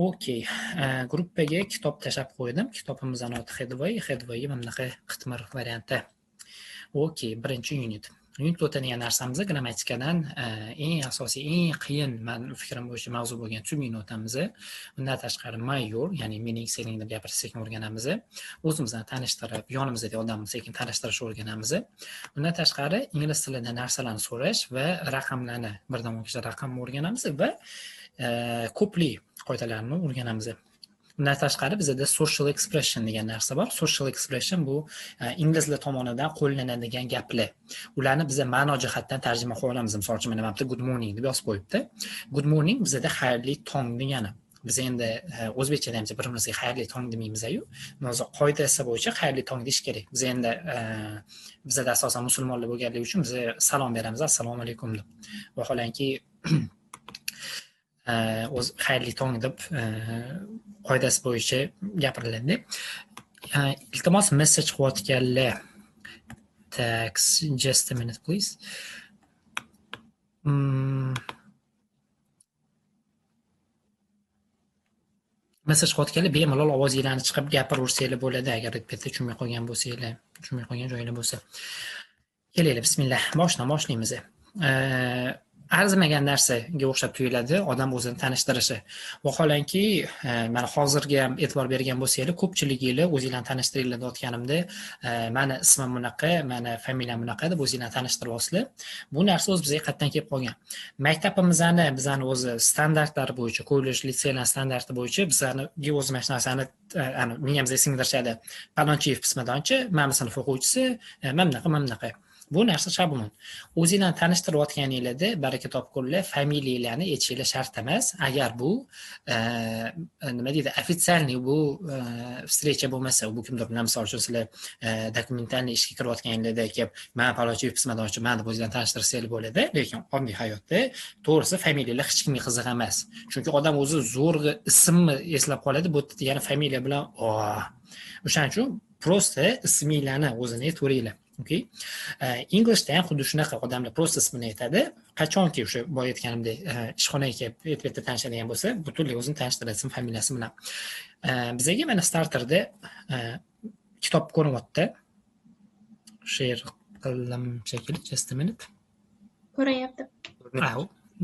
Okey. Gruppaga kitob tashab qo'ydim. Kitobimizning oti Headway mana bunaqa qitmir varianti. Okey, birinchi unit. Unit o'tadigan narsamiz grammatikadan eng asosiy, eng qiyin men fikrim bo'yicha mavzu bo'lgan tushunishni o'tamiz. Undan tashqari your, ya'ni mening sening deb gapirish sekin o'rganamiz. O'zimizni tanishtirib, yonimizdagi odamni sekin tanishtirishni o'rganamiz. Undan tashqari ingliz tilida narsalarni so'rash va raqamlarni birdan o'qishda raqamni o'rganamiz va ko'plik qoidalarni o'rganamiz. Undan tashqari bizda social expression degan narsa bor. Social expression bu inglizlar tomonidan qo'llanadigan gaplar. Ularni biz ma'no jihatdan tarjima qilib olamiz. Misol uchun mana bu yerda good morning deb yozib qo'yibdi. Good morning bizda xayrli tong degani. Biz endi o'zbekchada ham bir-birimizga xayrli tong demaymiz-ku. Hozir qoidasi bo'yicha xayrli tong deyish kerak. Biz endi bizda asosan musulmonlar bo'lganligi uchun biz salom beramiz, assalomu alaykum deb. Vaholanki o'z xayrli tong deb qoidasi bo'yicha gapiriladi. Iltimos message qilayotganlar. Tags, just a minute please. Message qilayotganlar bemalol ovozinglarni chiqib gapiraversanglar bo'ladi, agar bitta tushunmay qolgan bo'lsanglar, tushunmay qolgan joylar bo'lsa. Kelaylik, bismillah. Boshlaymiz. Arzimagan narsaga o'xshab tuyuladi odam o'zini tanishtirishi. Vaholanki, mana hozirga ham e'tibor bergan bo'lsanglar, ko'pchiliginglar o'zinglarni tanishtiringlar deyotganimda, meni ismim bunaqa, meni familiyam bunaqa deb o'zinglarni tanishtirib olsizlar. Bu narsa o'z bizga qatdan kelib qolgan. Maktabimizni o'zi standartlari bo'yicha, kollej, litseylar standarti bo'yicha bizlarni o'zi mana shu narsani miyamizga singdirishadi. Palonchiyev pismadonchi, mana sinf o'quvchisi, mana bunaqa. Bu narsa shablon. O'zinglarni tanishtirayotganinglarda baraka topkunlar, familiyalarni aytishinglar shart emas. Agar bu nima deydi, ofitsialniy bu встреча bo'lmasa, bu kimdir bilan misol uchun sizlar dokumentalniy ishga kirayotganinglarda kelib, men palonchiyev pismadonchi, men deb o'zinglarni tanishtirsanglar bo'ladi, lekin oddiy hayotda to'g'risi familiyalar hech kimga qiziq emas. Chunki odam o'zi zo'rg'a ismni eslab qoladi, bu degani familiya bilan o'shaning uchun prosta isminglarni o'zini aytaveringlar. Okay. Inglishda ham xuddi shunaqa odamlar prosta ismini aytadi. Qachonki o'sha boya aytganimdek ishxonaga kelib aytib tanishadigan bo'lsa, butunlay o'zini tanishtiradi ism familiyasi bilan. Bizga mana starterda kitob ko'ryapti. Share qildim shekilli, just a minute. Ko'ryapti.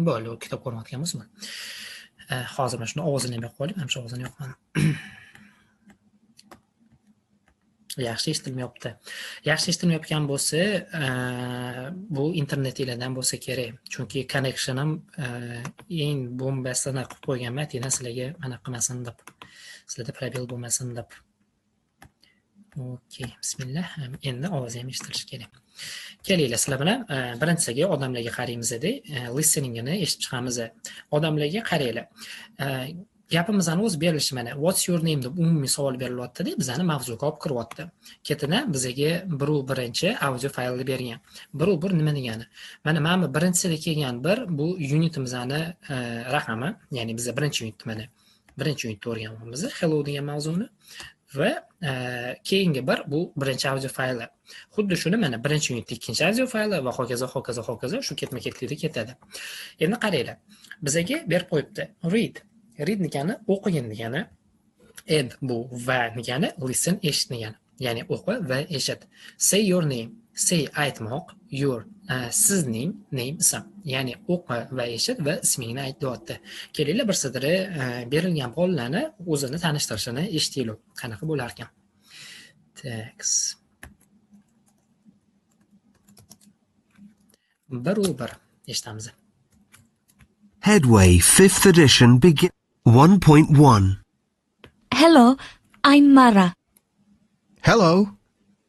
Bo'ldi, kitob ko'rayotgan bo'lsa. Hozir mana shuni ovozini ham yoqib qo'yib, ham shu ovozini yoqmadim. Yaxshi eshitilmayapti. Yaxshi eshitilmayotgan bo'lsa, bu internetinglardan bo'lsa kerak. Chunki connectionim eng bombasini qilib qo'yganman, yana sizlarga mana qilmasin deb. Sizlarda probel bo'lmasin deb. Okey, bismillah. Endi ovozi ham eshitilishi kerak. Kelinglar, sizlar bilan birinchisiga odamlarga qaraymiz-da, listeningini eshitib chiqamiz. Odamlarga qaranglar. Gapimizning o'z berilishi mana what's your name deb umumiy savol berilyapti-da, bizani mavzuga olib kiryapti. Ketidan bizga birinchi audio faylni bergan. Bir nima degani? Mana birinchisida kelgan bu unitimizning raqami, ya'ni biz birinchi unitni o'rganamiz, hello degan mavzuni va keyingi bu birinchi audio fayli. Xuddi shuni mana birinchi unitda ikkinchi audio fayli va hokazo shu ketma-ketlikda ketadi. Endi qaranglar. Bizga berib qo'yibdi. Read degani o'qigin degani, and bu va degani listen eshit degani. Ya'ni o'qi va eshit. Say your name. Say aytmoq, your sizning name ism. Ya'ni o'qi va eshit va ismingni ayt deyapti. Kelinglar bir sidri berilgan pollarni o'zini tanishtirishini eshitaylik. Qanaqa bo'lar ekan? Tags. Bir eshitamiz. Headway 5th edition begin 1.1. Hello, I'm Mara. Hello,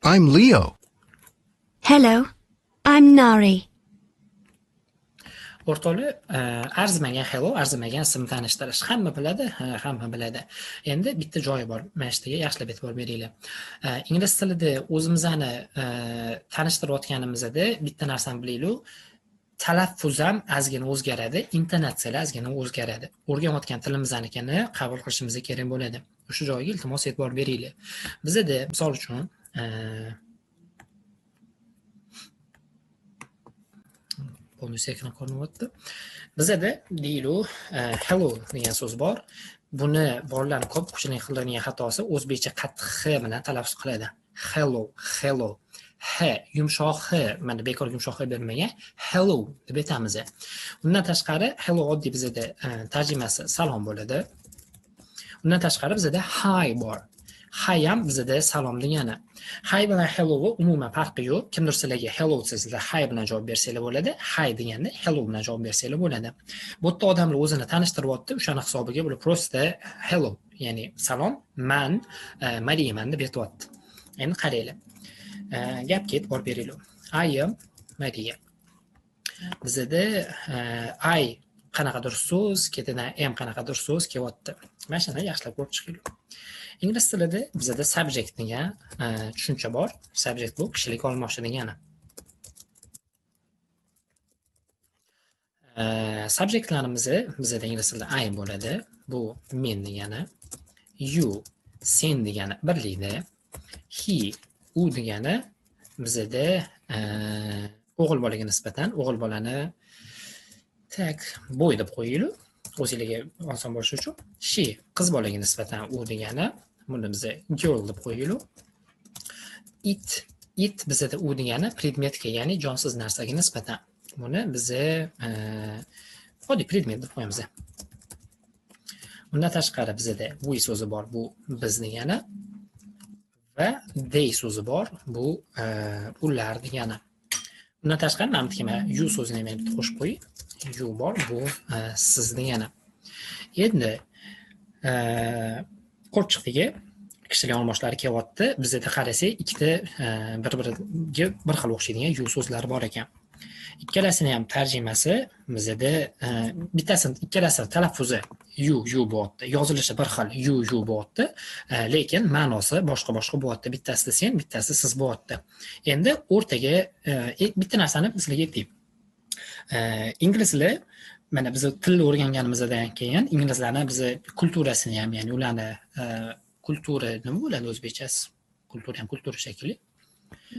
I'm Leo. Hello, I'm Nari. O'rtoqlar, arzimagan hello, arzimagan ism tanishtirish hamma biladi. Endi bitta joyi bor. Mana shu yerga yaxshilab e'tibor beringlar. Ingliz tilida o'zimizni tanishtirayotganimizda bitta narsani bilaylik. Talaffuz ham ozgina o'zgaradi, intonatsiyalar ozgina o'zgaradi. O'rganayotgan tilimiznikini qabul qilishimiz kerak bo'ladi. O'sha joyga iltimos e'tibor beringlar. Bizda misol uchun bonus ekran ko'rinyapti. Bizda deylik hello degan so'z bor. buni bolalar ko'pchilik qiladigan xatosi o'zbekcha qattiq h bilan talaffuz qiladi. Hello, hello. H yumshoq h, mana bekor yumshoq h bermagan, hello deb aytamiz. Undan tashqari hello oddiy bizda tarjimasi salom bo'ladi. Undan tashqari bizda hi bor. Hi ham bizda salom degani. Hi bilan hello umuman farqi yo'q. Kimdir sizlarga hello desanglar hi bilan javob bersanglar bo'ladi. Hi deganda hello bilan javob bersanglar bo'ladi. Bu yerda odamlar o'zini tanishtiryapti, o'shani hisobiga bular prosta hello, ya'ni salom, man Mariyaman deb aytyapti. Endi qaranglar. Gapga e'tibor beringlar. I am Mariya. Bizda I qanaqadir so'z, ketidan am qanaqadir so'z kelyapti. Mana shuni yaxshilab ko'rib chiqinglar. Ingliz tilida bizda subject degan tushuncha bor. Subject bu kishilik olmoqchi degani. Subjektlarimiz bizda ingliz tilida I bo'ladi. Bu men degani. You sen degani birlikda. He u degani bizda o'g'il bolaga nisbatan o'g'il bolani tak boy deb qo'yinglar. O'zingizga oson bo'lishi uchun. She qiz bolaga nisbatan u degani, buni biz girl deb qo'yinglar. It bizda u degani predmetga, ya'ni jonsiz narsaga nisbatan. Buni biz oddiy predmet deb qo'yamiz. Undan tashqari bizda we so'zi bor, bu biz degani. Va they so'zi bor, bu ular degani. Undan tashqari mana bu you so'zini ham bitta qo'shib qo'ying. You bor, bu siz degani. Endi qo'rchiqdagi kishilik olmoshlari kelyapti. Bizda qarasak, ikkita bir-biriga bir xil o'xshaydigan you so'zlar bor ekan. Ikkalasini ham tarjimasi bizda ikkalasi talaffuzi you bo'lyapti. Yozilishi bir xil you bo'lyapti, lekin ma'nosi boshqa bo'lyapti. Bittasi sen, bittasi siz bo'lyapti. Endi o'rtaga bitta narsani sizlarga aytayim. Inglizlar mana biz tilni o'rganganimizdan keyin inglizlarning biz kulturasini ham, ya'ni ularni kultura nima bo'ladi o'zbekchasi? Kultura ham kultura shakli.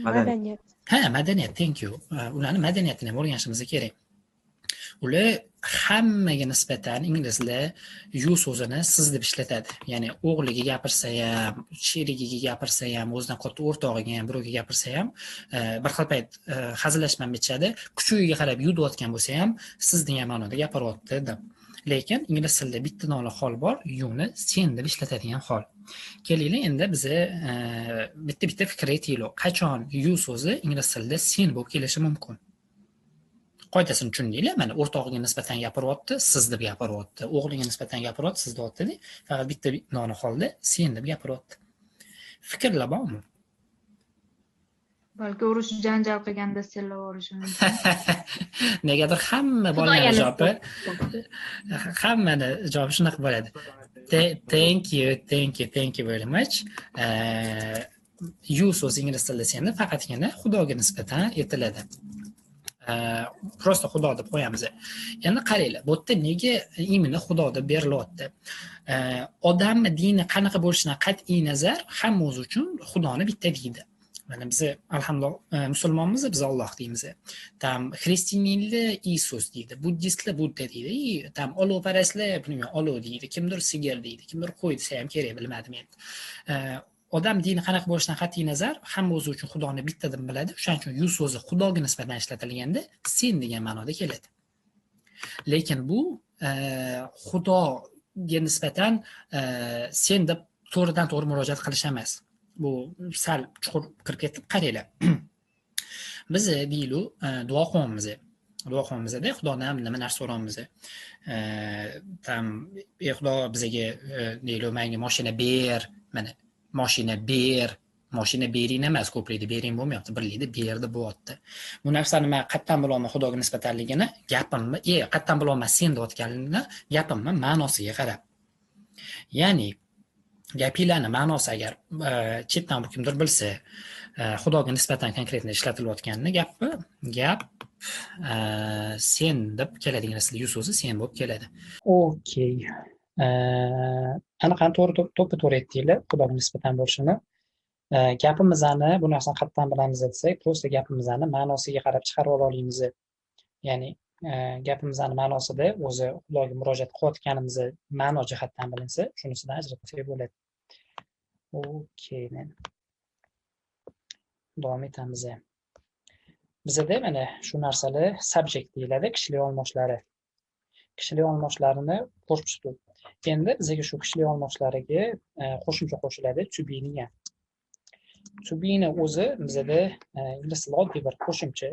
Madaniyat. Madaniyat, thank you. Ularning madaniyatini ham o'rganishimiz kerak. Ular hammaga nisbatan inglizlar you so'zini siz deb ishlatadi. Ya'ni o'g'liga gapirsa ham, sherigiga gapirsa ham, o'zidan katta o'rtog'iga ham, birovga gapirsa ham, bir xil payt hazillashmam bitadi. Kuchugiga qarab you deyotgan bo'lsa ham, siz degan ma'noda gapiryapti deb. Lekin ingliz tilida bitta nola hol bor, you'ni sen deb ishlatadigan hol. Kelinglar endi biz bitta fikr aytaylik. Qachon you so'zi ingliz tilida sen bo'lib kelishi mumkin? Qoidasini tushundinglar? Mana o'rtog'iga nisbatan gapiryapti, siz deb gapiryapti. O'g'liga nisbatan gapiryapti, siz deyapti. Faqat bitta nola holda sen deb gapiryapti. Fikrlar bormi? Balki urush janjal qilganda senlar o'rishi mumkin. Negadir hamma bolalar hammani javobi shunaqa bo'ladi. Thank you very much. You so'zi ingliz tilida senda faqatgina Xudoga nisbatan aytiladi. Prosta Xudo deb qo'yamiz. Endi qaranglar, bu yerda nega imini Xudo deb berilyapti? Odamning dini qanaqa bo'lishidan qat'iy nazar hamma o'zi uchun Xudoni bitta deydi. Mana biz alhamdulillah musulmonmiz, biz Alloh deymiz. Tam xristianlar Isus deydi, buddistlar Budda deydi, tam olovparastlar buni olov deydi, kimdir sigir deydi, kimdir qo'y desa ham kerak, bilmadim endi. Odam dini qanaqa bo'lishidan qat'iy nazar hamma o'zi uchun Xudoni bitta deb biladi. Shuning uchun you so'zi Xudoga nisbatan ishlatilganda sen degan ma'noda keladi. Lekin bu Xudoga nisbatan sen deb to'g'ridan-to'g'ri murojaat qilish emas. Bu sal chuqur kirib ketib qaranglar. Biz deylu duo qilamiz. Xudodan nima narsa so'raymiz. Tam Xudo bizga deylu menga mashina ber, mana mashina bering emas, ko'plikda bering bo'lmayapti, birlikda berdi bo'lyapti. Bu narsani men qattan bilolmay Xudoga nisbatanligini gapimni, qattan bilolmay sen deyotganligini gapimni ma'nosiga qarab. Ya'ni gapinglarni ma'nosi agar chetdan kimdir bilsa, Xudoga nisbatan konkretni ishlatilayotganini gap sen deb keladi, inglizda you so'zi sen bo'lib keladi. Okay. Anaqani to'g'ri aytdinglar, Xudoga nisbatan bo'lishini. Gapimizni bu narsani qattan bilamiz desak, prosta gapimizni ma'nosiga qarab chiqarib olamiz. Ya'ni gapimizning ma'nosida o'zi Xudoga murojaat qilayotganimizni ma'no jihatdan bilinsa, shunisidan ajratsak bo'ladi. Okay, davom etamiz. Bizda mana shu narsalar subject deyiladi, kishilik olmoshlari. Kishilik olmoshlarini qo'shib chiqdik. Endi bizga shu kishilik olmoshlariga qo'shimcha qo'shiladi to be degan. To be ni o'zi bizda ingliz tilida oddiy bir qo'shimcha.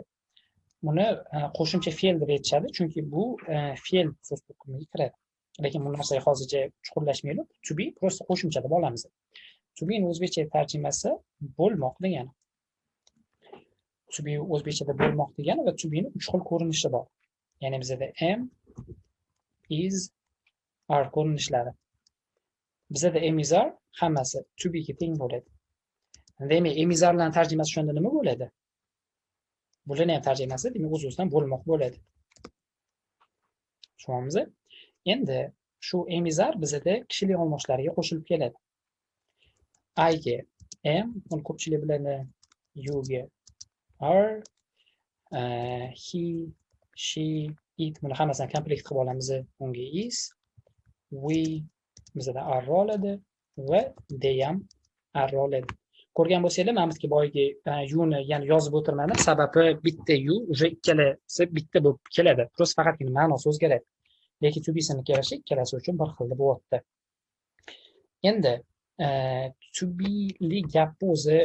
Buni qo'shimcha fe'l deb aytishadi, chunki bu fe'l so'z to'plamiga kiradi. Lekin bu narsaga hozircha chuqurlashmaylik. To be prosta qo'shimcha deb olamiz. To be ni o'zbekcha tarjimasi bo'lmoq degani. To be o'zbekchada bo'lmoq degani va to be ni 3 xil ko'rinishi bor. Ya'ni bizda am, is, are ko'rinishlari. Bizda am, is, are hammasi to be ga teng bo'ladi. Demak, am, is, are bilan tarjimasi shunda nima bo'ladi? Bularning ham tarjimasi demak o'z-o'zidan bo'lmoq bo'ladi. Tushunamiz? Endi shu am, is, are bizda kishilik olmoshlariga qo'shilib keladi. I ga am, uni ko'pchilik biladi, you ga are, he, she, it, buni hammasini komplekt qilib olamiz. Unga is, we bizda are oladi va they ham are oladi. Ko'rgan bo'lsanglar, men bizga boyagi yuni ya'ni yozib o'tirmadim, sababi bitta yu уже ikkalasi bitta bo'lib keladi. Prosta faqatgina ma'nosi o'zgaradi. Lekin to be sini kelishi ikkalasi uchun bir xil bo'lyapti. Endi to be li gapni o'zi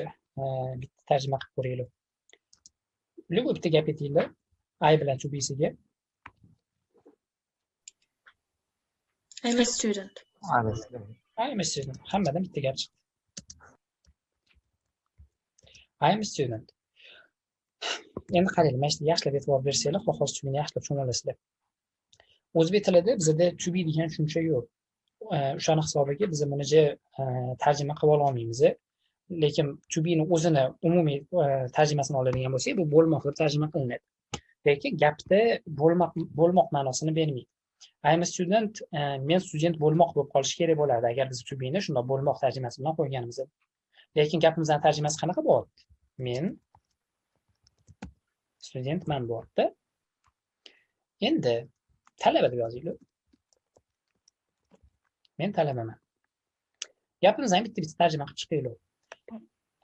bitta tarjima qilib ko'raylik. Любой bitta gap aytinglar. I bilan to be siga. I'm a student. I'm a student. Hammadan bitta gap chiqdi. I'm a student. Endi qarang, mana shu yaxshilab e'tibor bersanglar, xolos tushunishni yaxshilab tushuna olasizlar. O'zbek tilida bizda to be degan tushuncha yo'q. O'shani hisobiga biz buni tarjima qilib ola olmaymiz. Lekin to be ni o'zini umumiy tarjimasini oladigan bo'lsak, bu bo'lmoq deb tarjima qilinadi. Lekin gapda bo'lmoq ma'nosini bermaydi. I'm a student, men student bo'lmoq bo'lib qolishi kerak bo'ladi agar biz to be ni shunday bo'lmoq tarjimasi bilan qo'yganimizda. Lekin gapimizning tarjimasi qanaqa bo'lyapti? Men studentman bo'lyapti. Endi talaba deb yozaylik. Men talabaman. Gapimizdan bitta tarjima qilib chiqaylik.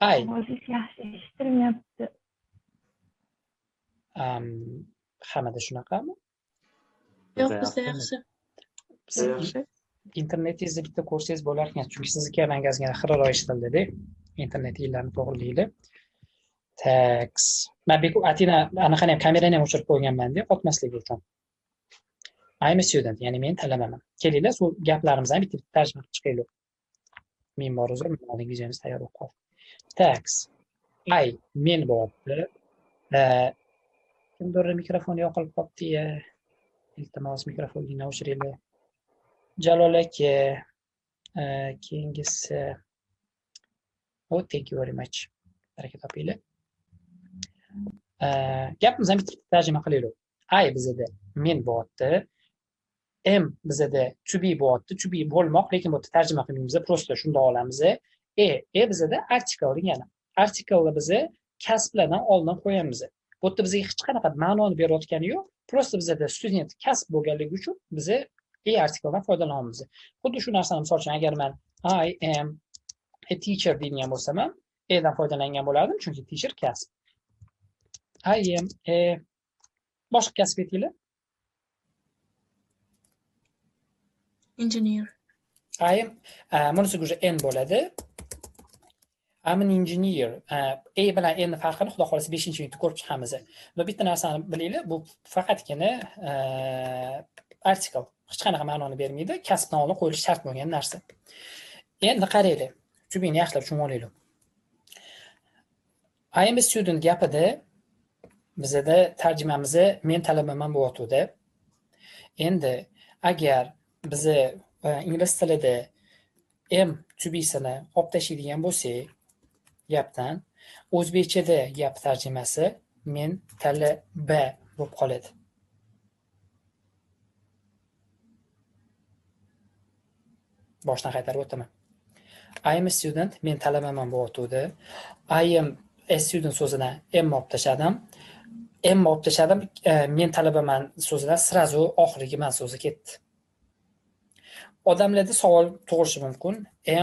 Ovozingiz yaxshi eshitilmayapti. Hammada shunaqami? Yo'q, bizda yaxshi. Siz internetingizda bitta ko'rsangiz bo'lar ekan, chunki sizni kamerangizga xiraroq eshitildi-da. Internet yillarni to'g'rilaydi. Tax. Men atina anaqani ham kamerani ham o'chirib qo'yganman-da, qotmasligi uchun. I'm a student, ya'ni men talabaman. Kelinglar, shu gaplarimizdan bitta tarjima qilib chiqaylik. Men bor o'zim, oldingizga tayyor bo'lib qoldi. Tax. Men bo'lyapti. Kimdir mikrofonni yoqilib qolibdi-ya. Iltimos mikrofonni o'chiringlar. Jalol aka, keyingisi. Oh, thank you very much. Baraka topinglar. Gapimizdan bitta tarjima qilaylik. bizda men bo'lyapti. M bizda to be bo'lyapti. To be bo'lmoq, lekin bu tarjima qilmaymiz, prosta shunday olamiz. Bizda article degani. Article biz kasblardan oldin qo'yamiz. Bu yerda bizga hech qanaqa ma'noni berayotgani yo'q. Prosta bizda student kasb bo'lganligi uchun biz artikeldan foydalanamiz. Xuddi shu narsani misol uchun agar men I am a teacher degan bo'lsam ham dan foydalangan bo'lardim, chunki teacher kasb. I am a boshqa kasb aytinglar. Engineer. I am bunisiga уже n bo'ladi. I'm an engineer. Bilan n farqini xudo xolasa 5-minutda ko'rib chiqamiz. Va bitta narsani bilinglar, bu faqatgina article. Hech qanaqa ma'noni bermaydi. Kasbdan oldin qo'yilishi shart bo'lgan narsa. Endi qaranglar. Tushuningni yaxshilab tushunib olaylik. I am a student gapida bizda tarjimamiz men talabaman bo'lyapti. Endi agar biz ingliz tilida am to be sini olib tashlaydigan bo'lsak, gapdan o'zbekchada gap tarjimasi men talaba bo'lib qoladi. Boshdan qaytarib o'taman. I am a student, men talabaman bo'lyapti. I am a student so'zidan am olib tashladim. M olib tashladim. Men talabaman so'zidan sirazu oxirgi man so'zi ketdi. Odamlarda savol tug'ilishi mumkin.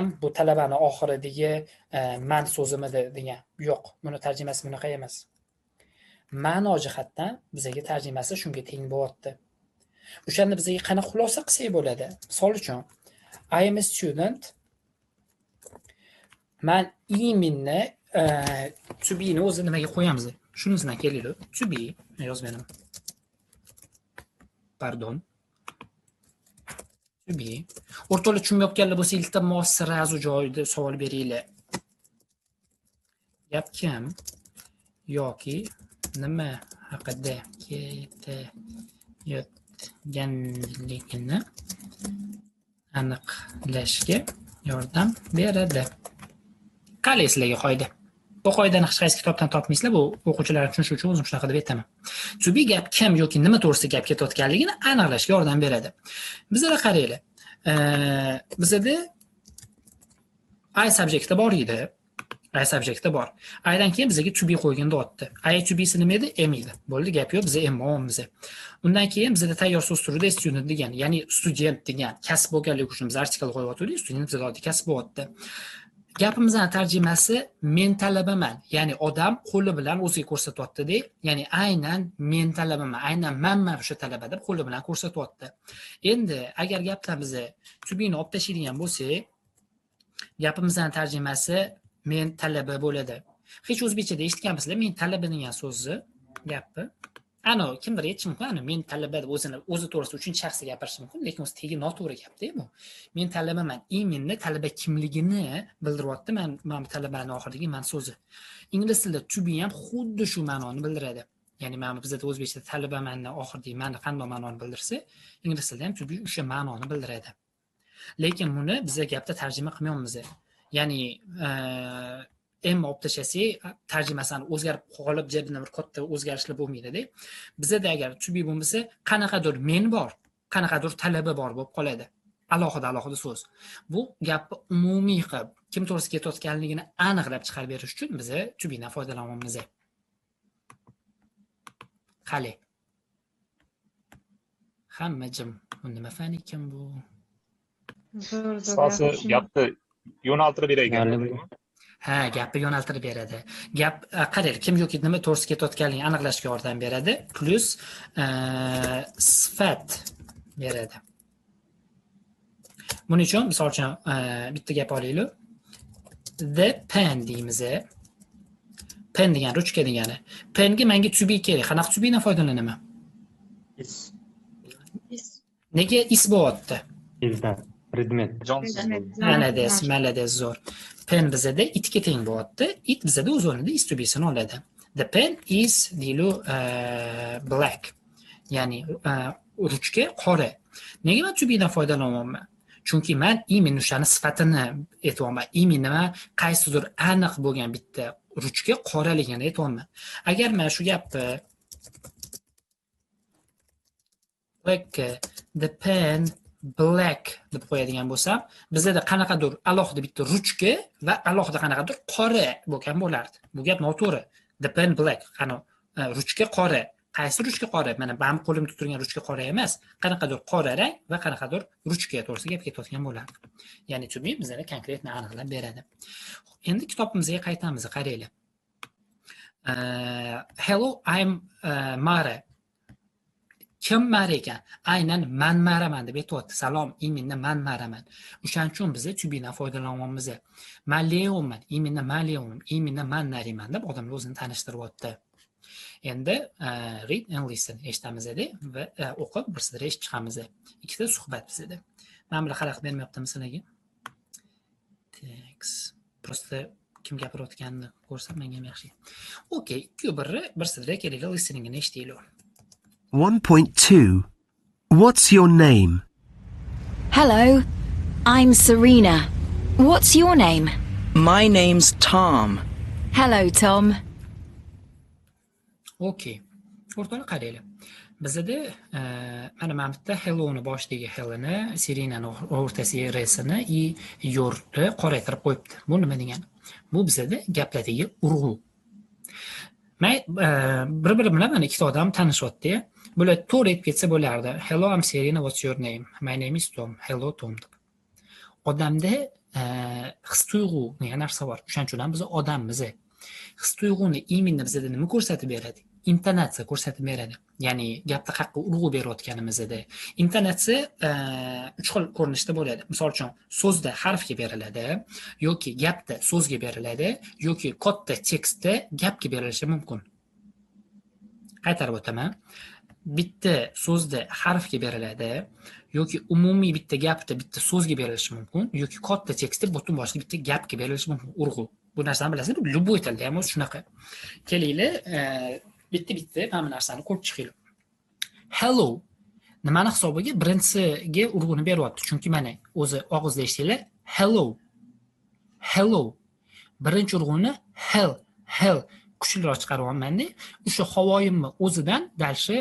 M bu talabani oxiridagi man so'zimidi degan. Yo'q, buni tarjimasi bunaqa emas. Ma'no jihatdan bizga tarjimasi shunga teng bo'lyapti. O'shanda bizga qanaqa xulosa qilsak bo'ladi? Misol uchun, I am a student. Man iminni to be ni o'zi nimaga qo'yamiz? Shunisidan kelaylik. To be yozmadim. Pardon. To be. O'rtoqlar tushunmayotganlar bo'lsa, iltimos sirazu joyida savol beringlar. Gap kim yoki nima haqida ketayotganligini aniqlashga yordam beradi. Qani sizlarga qoida. Bu qoidani hech qaysi kitobdan topmaysizlar, bu o'quvchilar tushunishi uchun o'zim shunaqa deb aytaman. To be gap kim yoki nima to'g'risida gap ketayotganligini aniqlashga yordam beradi. Bizda qaranglar. Bizda I subjectda bor edi. I subjectda bor. I'dan keyin bizga to be qo'yganda o'tdi. I to be nima edi? M edi. Bo'ldi, gap yo'q, biz M olamiz. Undan keyin bizda tayyor so'z turida student degan, ya'ni student degan kasb bo'lganligi uchun biz artikl qo'yib student bizda oddiy kasb bo'lyapti. Gapimizning tarjimasi men talabaman, ya'ni odam qo'li bilan o'ziga ko'rsatyapti-da, ya'ni aynan men talabaman, aynan men o'sha talaba deb qo'li bilan ko'rsatyapti. Endi agar gapdan biz to be ni olib tashlaydigan bo'lsak, gapimizning tarjimasi men talaba bo'ladi. Hech o'zbekchada eshitganmisizlar men talaba degan so'zni gapni? Ana kimdir aytishi mumkin, ana men talaba deb o'zi to'g'risida uchinchi shaxsda gapirishi mumkin, lekin o'zi tegi noto'g'ri gapda bu. Men talabaman, menni talaba kimligini bildiryapti. Men talabani oxiridagi man so'zi. Ingliz tilida to be ham xuddi shu ma'noni bildiradi. Ya'ni mana bizda o'zbekchada talabamanni oxiridagi ma'ni qanday ma'noni bildirsa, ingliz tilida ham to be o'sha ma'noni bildiradi. Lekin buni biz gapda tarjima qilmaymiz. Ya'ni M olib tashlasak, tarjimasini o'zgarib qolib, jabini bir katta o'zgarishlar bo'lmaydi-da. Bizda agar to be bo'lmasa, qanaqadir men bor, qanaqadir talaba bor bo'lib qoladi. Alohida so'z. Bu gapni umumiy qilib, kim to'g'risida ketayotganligini aniqlab chiqarib berish uchun biz to be dan foydalanamiz. Qali. Hamma jim. Bu nima fan ekan bu? Asosi gapni yo'naltirib beradi. Ha, gapni yo'naltirib beradi. Gap qarang, kim yoki nima to'g'risida ketayotganligini aniqlashga yordam beradi, plus sifat beradi. Buning uchun misol uchun bitta gap olaylik. The pen deymiz. Pen degan ruchka degani. Penga menga to be kerak. Qanaqa to be dan foydalanaman? Nega is bo'lyapti? Isdan predmet. Malades, zo'r. Pen bizada itga teng bo'lyapti. It bizada o'z o'rnida is to be sini oladi. The pen is deylu black. Ya'ni ruchka qora. Nega men to be dan foydalanyapman? Chunki men imin o'shani sifatini aytyapman. Imin nima qaysidir aniq bo'lgan bitta ruchka qoraligini aytyapman. Agar men shu gapni like the pen black deb qo'yadigan bo'lsam, bizda qanaqadir alohida bitta ruchka va alohida qanaqadir qora bo'lgan bo'lardi. Bu gap noto'g'ri. The pen black, qani ruchka qora. Qaysi ruchka qora? Mana men qo'limda turgan ruchka qora emas, qanaqadir qora rang va qanaqadir ruchka to'g'risida gap ketayotgan bo'lardi. Ya'ni to be bizga konkretni aniqlab beradi. Endi kitobimizga qaytamiz, qaranglar. Hello, I'm Mara. Kim Mara ekan? Aynan man Maraman deb aytyapti. Salom, iminni man Maraman. O'shaning uchun biz to be dan foydalanyapmiz. Man Leoman, iminni man Leoman, iminni man Nariman deb odamlar o'zini tanishtiryapti. Endi read and listen eshitamiz-da va o'qib bir sidra eshitib chiqamiz. Ikkita suhbat bizda. Men bilan xalaqit bermayaptimi sizlarga? Text. Prosta kim gapirayotganini ko'rsam menga ham yaxshi. Okay, bir sidra kerakli listeningni eshitaylik. 1.2. What's your name? Hello, I'm Serena. What's your name? My name's Tom. Hello, Tom. Okay. O'rtoqlar qaranglar. Bizda mana bitta hello ni boshidagi hellini, Serenani o'rtasiga resini i yo'rni qoraytirib qo'yibdi. Bu nima degani? Bu bizda gaplardagi urg'u. bir-biri bilan mana ikkita odam tanishyapti. Bular to'g'ri aytib ketsa bo'lardi. Hello, I'm Serena, what's your name? My name is Tom. Hello, Tom. Odamda his-tuyg'u degan narsa bor. O'shaning uchun ham biz odammiz. His-tuyg'uni iminni bizda nima ko'rsatib beradi? Intonatsiya ko'rsatib beradi. Ya'ni gapda qayerga urg'u berayotganimizda. Intonatsiya 3 xil ko'rinishda bo'ladi. Misol uchun, so'zda harfga beriladi, yoki gapda so'zga beriladi, yoki katta tekstda gapga berilishi mumkin. Qaytarib o'taman. Bitta so'zda harfga beriladi, yoki umumiy bitta gapda bitta so'zga berilishi mumkin, yoki katta tekstda butun boshli bitta gapga berilishi mumkin. Urg'u. Bu narsani bilasizlar, любой tilda ham o'zi shunaqa. Kelinglar, bitta mana bu narsani ko'rib chiqinglar. Hello nimani hisobiga birinchisiga urg'uni beryapti. Chunki mana o'zi og'izda eshitinglar, hello. Birinchi urg'uni hell kuchliroq chiqaryapman-da. O'sha havoyimni o'zidan dalshi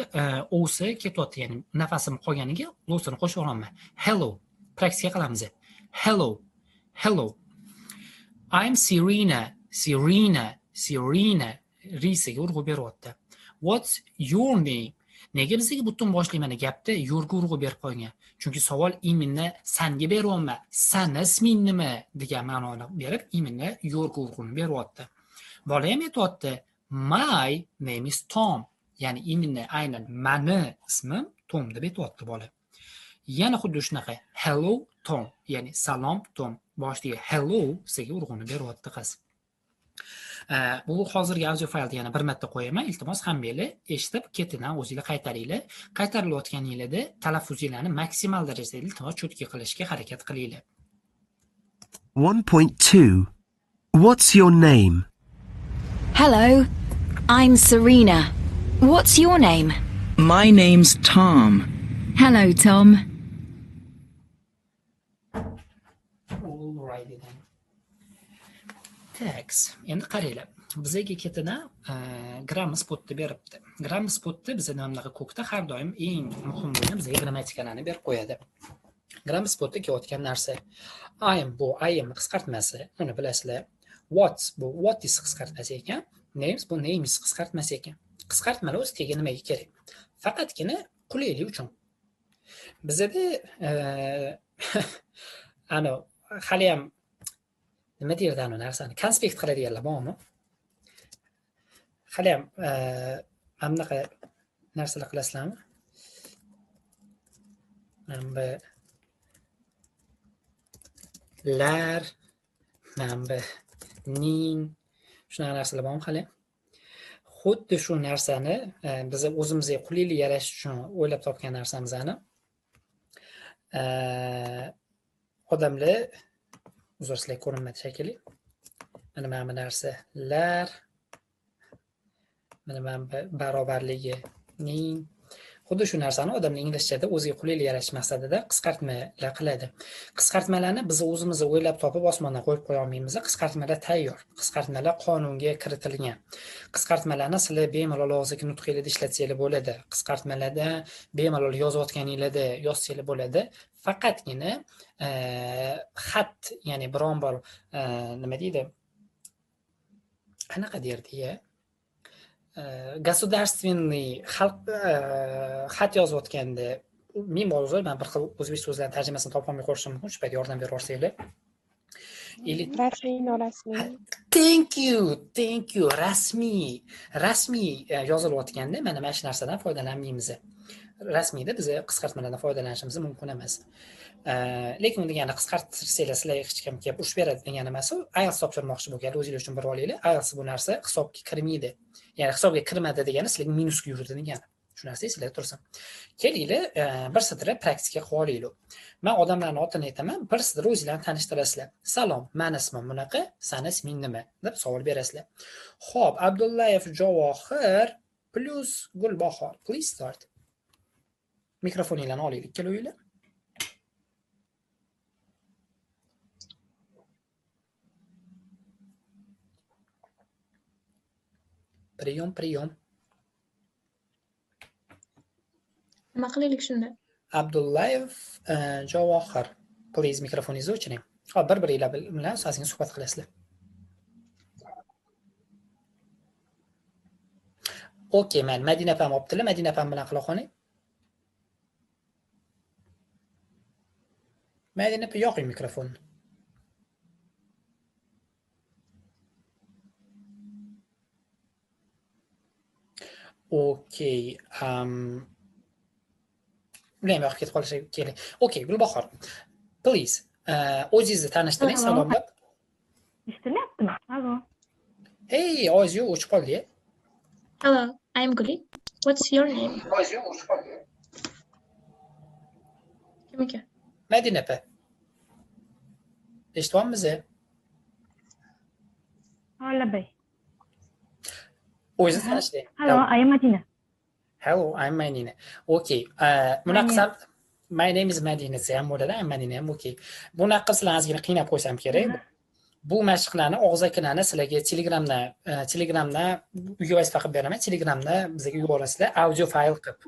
o'si ketyapti, ya'ni nafasim qolganiga lo'sini qo'shib olaman. Hello. Praktика qilamiz. Hello. I'm Serena. Risiga urg'u beryapti. What's your name? Nega bizga butun boshli mana gapda yo'rga urg'u berib qo'ygan? Chunki savol iminni sanga beryapman. Sani isming nima degan ma'noni berib, iminni yo'rga urg'uni beryapti. Bola ham aytayapti, my name is Tom. Ya'ni iminni aynan mani ismim Tom deb aytayapti bola. Yana xuddi shunaqa hello Tom, ya'ni salom Tom. Boshiga hello siga urg'uni beryapti qiz. Bu hozirgi audio faylni yana bir marta qo'yaman. Iltimos hammanglar eshitib ketidan o'zingizlar qaytaringlar. Qaytarilayotganingizda talaffuzinglarni maksimal darajada iltimos cho'tki qilishga harakat qilinglar. 1.2. What's your name? Hello, I'm Serena. What's your name? My name's Tom. Hello, Tom. Tax. Endi qaranglar. Bizga ketidan grammar spotni beribdi. Grammar spotni bizga namnaqa ko'kda har doim eng muhim bo'lgan bizga grammatikalarni berib qo'yadi. Grammar spotda kelayotgan narsa bu am qisqartmasi, uni bilasizlar. What is qisqartmasi ekan. Names bu names qisqartmasi ekan. Qisqartmalar o'z tegi nimaga kerak? Faqatgina qulaylik uchun. Bizda hali ham nima deydi anu narsani konspekt qiladiganlar bormi? Hali ham mana bunaqa narsalar qilasizlarmi? Mana bu lar, mana bu ning shunaqa narsalar bormi hali? Xuddi shu narsani biz o'zimizga qulaylik yaratish uchun o'ylab topgan narsamizani odamlar uzr sizlar ko'rinmadi shekilli. Mana bu narsa lar, mana bu barobarligi ning. Xuddi shu narsani odamlar inglizchada o'ziga qulaylik yaratish maqsadida qisqartmalar qiladi. Qisqartmalarni biz o'zimiz o'ylab topib osmondan qo'yib qo'ya olmaymiz. Qisqartmalar tayyor. Qisqartmalar qonunga kiritilgan. Qisqartmalarni sizlar bemalol og'zaki nutqingizda ishlatsanglar bo'ladi. Qisqartmalarda bemalol yozayotganingizda yozsanglar bo'ladi. Faqatgina xat, ya'ni biron bir nima deydi? Qanaqa derdi-ya? Государственный xat yozayotganda men bozor men bir xil o'zbek so'zlarining tarjimasini topa olmay qolishim mumkin. Shu payt yordam beraversanglar. Rasmiy, norasmiy. Thank you. Rasmiy yozilayotganda mana shu narsadan foydalanmaymiz. Rasmiyda biz qisqartmalardan foydalanishimiz mumkin emas. Lekin unda yana qisqartirsanglar sizlarga hech kim kelib urush beradi degan emas. IELTS topshirmoqchi bo'lganlar o'zingiz uchun bir olinglar. IELTS bu narsa hisobga kirmaydi. Ya'ni hisobga kirmadi degani sizlarga minusga yurdi degani. Shu narsa sizlar tursin. Kelinglar, bir sitrab praktika qilib olinglar. Men odamlarning otini aytaman, bir sitrab o'zinglarni tanishtirasizlar. Salom, meni ismim bunaqa, sani isming nima deb savol berasizlar. Xo'p, Abdullayev Javohir plus Gulbahor. Please start. Mikrofoninglarni olaylik, kelavinglar. Priyon. Nima qilaylik shunda? Abdullayev Javohir. Please mikrofoningizni o'chiring. Hop, bir-biringlar bilan o'zingizga suhbat qilasizlar. Okay, men Madina opam olibdilar. Madina opam bilan qila qoling. Madina opa yoqing mikrofonni. Okay. Bilmayman, yoqib ketib qolishi kerak. Okay, Gulbahor. Please, o'zingizni tanishtiring, salomlab. Eshitilyaptimi? Allo. Hey, ovoz yo'q, o'chib qoldi-ya. Hello, I'm Guli. What's your name? Ovoz yo'q, o'chib qoldi. Kim ekan? Madina opa. Eshityapmiz? Labay. O'zingizni tanishtiring. Hello, I am Madina. Hello, I'm Madina. Okay. Bunaqa qilsam, my name is Madina ham bo'ladi, I'm Madina ham okay. Bunaqa qilsam ozgina qiynab qo'ysam kerak. Bu mashqlarni og'zaklarni sizlarga Telegramda uyga vazifa qilib beraman. Telegramda bizga yuborasizlar audio fayl qilib.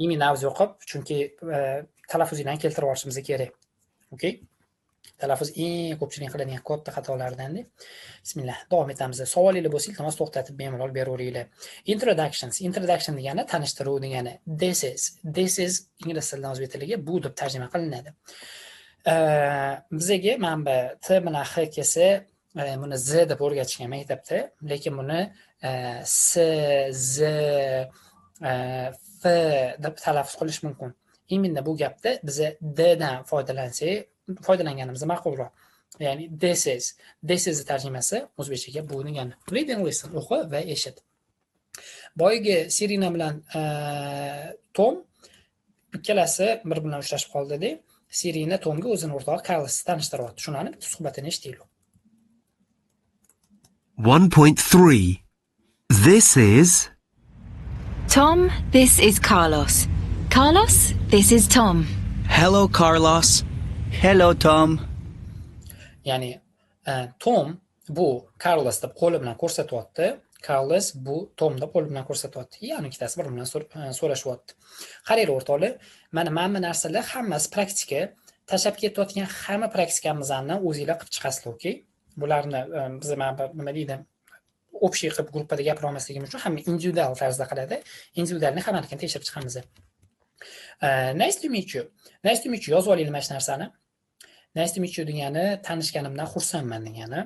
Imini audio qilib, chunki talaffuzini keltirib olishimiz kerak. Okay? Talaffuz eng ko'pchilik qiladigan katta xatolardan. Bismillah, davom etamiz. Savolingiz bo'lsa, iltimos to'xtatib bemalol beraveringlar. Introduction degani tanishtiruv degani. This is ingliz tilidan o'zbek tiliga bu deb tarjima qilinadi. Bizga manba T bilan H kelsa, buni Z deb o'rgatishgan maktabda, lekin buni S, Z, F deb talaffuz qilish mumkin. Eminda bu gapda biz D dan foydalanganimiz ma'qulroq. Ya'ni this is tarjimasi o'zbekchaga bu degani. Read and listen, o'qi va eshit. Boyagi Sirina bilan Tom ikkalasi bir bilan uchrashib qoldi-da. Sirina Tomga o'zini o'rtog'i Carlosni tanishtiryapti. Shunani bitta suhbatini eshitaylik. 1.3. This is Tom, this is Carlos. Carlos, this is Tom. Hello, Carlos. Hello, Tom. Ya'ni Tom bu Carlos deb qo'li bilan ko'rsatyapti. Carlos bu Tom deb qo'li bilan ko'rsatyapti. Ya'ni ikkitasi bir bilan so'rashyapti. Qarang o'rtoqlar, mana bu narsalar hammasi praktika. Tashab ketayotgan hamma praktikamizni o'zingizlar qilib chiqasizlar, okay? Bularni biz nima deydi? Общий qilib gruppada gapira olmasligimiz uchun hamma individual tarzda qiladi. Individualni hammanikini tekshirib chiqamiz. Nice to meet you. Nice to meet you yozib oling mana shu narsani. Nice to meet you degani tanishganimdan xursandman degani.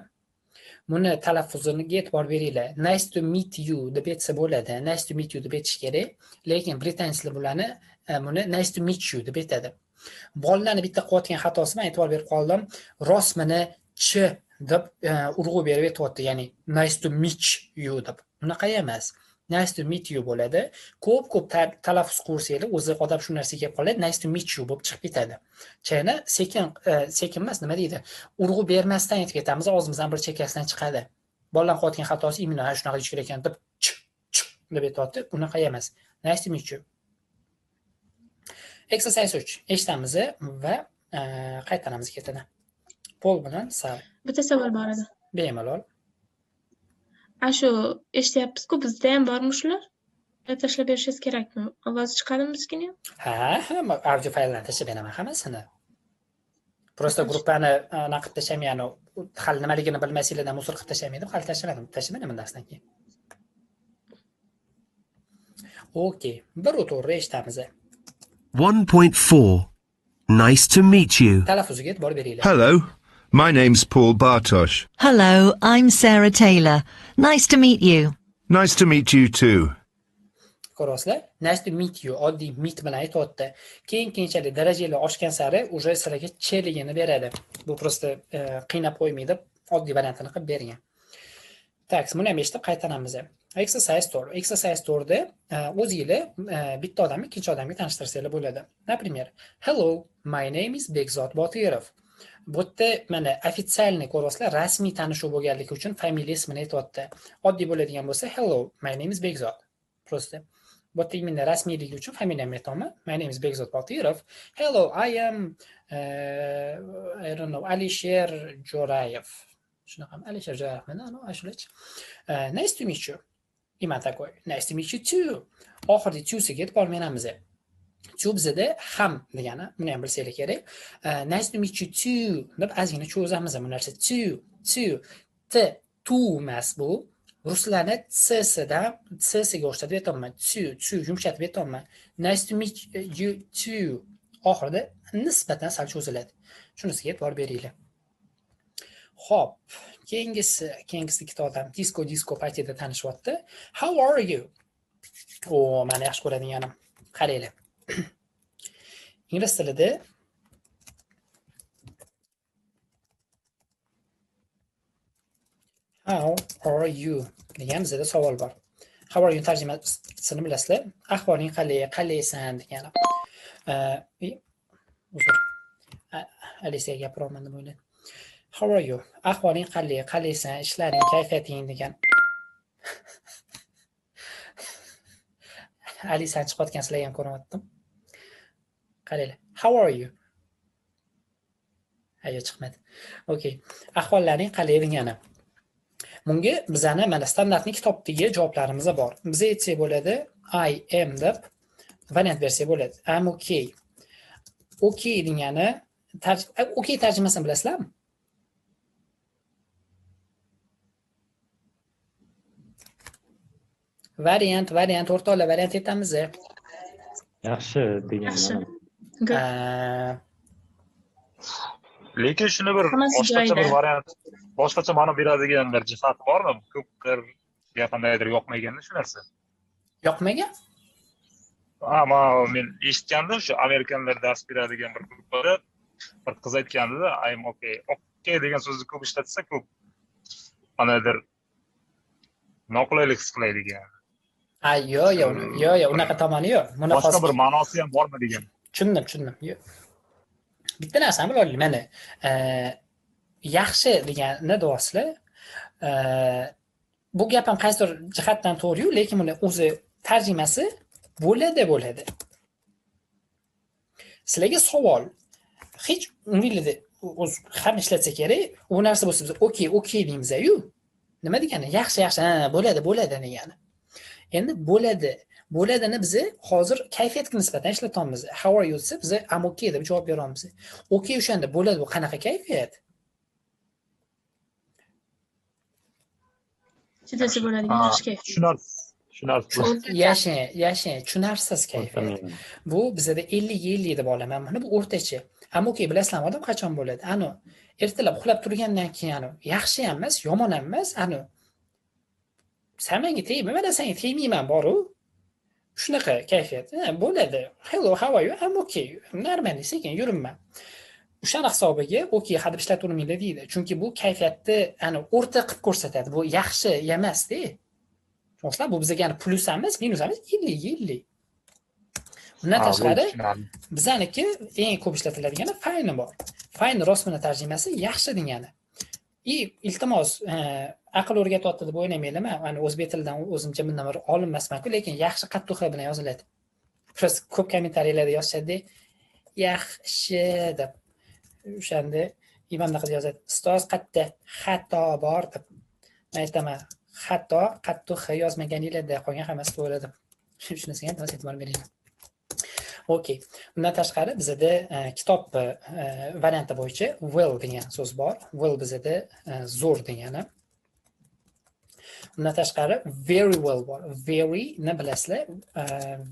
Buni talaffuziga e'tibor beringlar. Nice to meet you deb aytsa bo'ladi. Nice to meet you deb aytish kerak. Lekin britaniylar bularni buni nice to meet you deb aytadi. Bolalarni bitta qilayotgan xatosi men e'tibor berib qoldim. Rosmini ch deb urg'u berib aytyapti. Ya'ni nice to meet you deb. Bunaqa emas. Nice to meet you bo'ladi. Ko'p talaffuz kursinglar o'zi odam shu narsaga kelib qoladi. Nice to meet you bo'lib chiqib ketadi. Chayni sekin emas, nima deydi? Urg'u bermasdan aytib ketamiz, og'zimizdan bir chekkasidan chiqadi. Bolalar qilayotgan xatosi imino shunaqa deyish kerak ekan deb deb aytyapti. Bunaqa emas. Nice to meet you. Exercise 3. Eshitamiz va qaytaramiz ketadi. Pol bilan Sal. Bitta savol bor edi. Bemalol. Shu eshityapsiz-ku, bizda ham bormi shular? Tashlab berishingiz kerakmi? Ovoz chiqadimi bizgina? Ha, audio fayllarni tashlab beraman hammasini. Prosta gruppani naqib tashlamayman, hali nimaligini bilmaysizlardan musor qilib tashlamaydi, hali tashlamadim darsdan keyin. Okay, bir o'to'g'ri eshitamiz. 1.4. Nice to meet you. Talaffuziga e'tibor beringlar. Hello, my name's Paul Bartosh. Hello, I'm Sarah Taylor. Nice to meet you. Nice to meet you too. Ko'rasizlar? Nice to meet you oddiy meet bilan aytyapti. Keyinchalik darajalar oshgan sari уже sizlarga cheligini beradi. Bu prosta qiynab qo'ymaydi, oddiy variantini qilib bergan. Tak, buni ham eshitib qaytaramiz. Exercise 4. Exercise 4da o'zingizlar bitta odamni ikkinchi odamga tanishtirsanglar bo'ladi. Например, hello, my name is Bekzod Botirov. Bu yerda mana ofitsialni ko'rasizlar, rasmiy tanishuv bo'lganligi uchun familiya ismini aytyapti. Oddiy bo'ladigan bo'lsa hello, my name is Bekzod. Prosta. Bu yerda imini rasmiyligi uchun familiyamni aytaman. My name is Bekzod Botirov. Hello, I am I don't know, Alisher Jo'rayev. Shunaqa Alisher Jo'rayevmi? No, ashulachi. Nice to meet you. Nima takoy? Nice to meet you too. Oxirgi to-siga e'tibor beramiz. To bizda ham degani, buni ham bilsanglar kerak. Nice to meet you too deb ozgina cho'zamiz bu narsa. To. T, to emas bu. ruslarni tsdan tssiga o'xshatib aytolman. Tsu yumshatib aytolman. Nice to meet you too. Oxirida nisbatan sal cho'ziladi. Shunisiga e'tibor beringlar. Xo'p, keyingisi ikkita odam disco paytida tanishyapti. How are you? Meni yaxshi ko'radaganim. Qaranglar. Ingliz tilida How are you degan bizda savol bor. How are you tarjimasini bilasizlar? Ahvoling qalay, qalaysan degani. Uzr. Alisiya gapiraman deb o'yladim. How are you? Ahvoling qalay, qalaysan, ishlaring, kayfiyating degan. Alisan chiqayotgan sizlarga ham ko'ryaptim. Qaranglar. How are you? Ayo chiqmadi. Okay. Ahvollaring qalay degani. Bunga bizani mana standartning kitobdagi javoblarimiz bor. Biz aytsak bo'ladi I am deb variant bersak bo'ladi. I'm okay. Okay degani okay tarjimasini bilasizlarmi? Variant o'rtoqlar variant aytamiz. Yaxshi degan Yaxshi. ma'no. Lekin shuni bir boshqacha bir variant, boshqacha ma'no beradigan bir jihati bormi? Ko'pdir qandaydir yoqmaganda shu narsa. Yoqmagan? Men eshitgandim, shu amerikanlar dars beradigan bir gruppada bir qiz aytganda I'm okay. Okay degan so'zni ko'p ishlatsa, ko'p qandaydir noqulaylik his qiladigan. Yo'q, unaqa tomoni yo'q. Buni boshqa bir ma'nosi ham bormi degan. Tushundim. Bitta narsani bilaylik, mana yaxshi deganni deyapsizlar. Bu gap ham qaysidir jihatdan to'g'ri-yu, lekin buni o'zi tarjimasi bo'ladi. Sizlarga savol. Hech umidlida o'z ham ishlatsa kerak, u narsa bo'lsa biz okay deymiz-ku. Nima degani? Yaxshi, bo'ladi degani. Endi bo'ladini biz hozir kayfiyatga nisbatan ishlatamiz. How are you desa biz I'm okay deb javob beramiz. Okay o'shanda bo'ladi, bu qanaqa kayfiyat? Chidasi bo'ladigan yaxshi kayfiyat. Tushunarsiz. Tushunarsiz kayfiyat. Bu bizda 50-50 deb olaman. Mana bu o'rtacha. I'm okay bilasizlarmi, odam qachon bo'ladi? Ertalab uxlab turgandan keyin yaxshi ham emas, yomon ham emas, sen menga tegma, men senga tegmayman boru. Shunaqa kayfiyat. Bo'ladi. Hello, how are you? I'm okay. Normal, sekin yuribman. O'shani hisobiga okay hadeb ishlatavermaydi deydi. Chunki bu kayfiyatni o'rta qilib ko'rsatadi. Bu yaxshi emas-da. Tushunasizlar? Bu bizga plus emas, minus emas, 50-50. Bundan tashqari bizaniki eng ko'p ishlatiladigan fine bor. Fine rostmana tarjimasi yaxshi degani. Iltimos, aql o'rgatyapti deb o'ylamayman. O'zbek tilidan o'zimcha bundan bir olinmasman-ku, lekin yaxshi qattiq bilan yoziladi. Biz ko'p kommentariyalarda yozishadi, yaxshi deb. O'shanda Ivan qilib yozadi. Ustoz qatta xato bor deb. Men aytaman, xato qattiq yozmaganinglarda qolgan hammasi to'g'ri deb. Shunisiga ham e'tibor bering. Okay. Bundan tashqari bizda kitob varianti bo'yicha well degan so'z bor. Well bizda zo'r degani. Bundan tashqari very well bor. Very ni bilasizlar,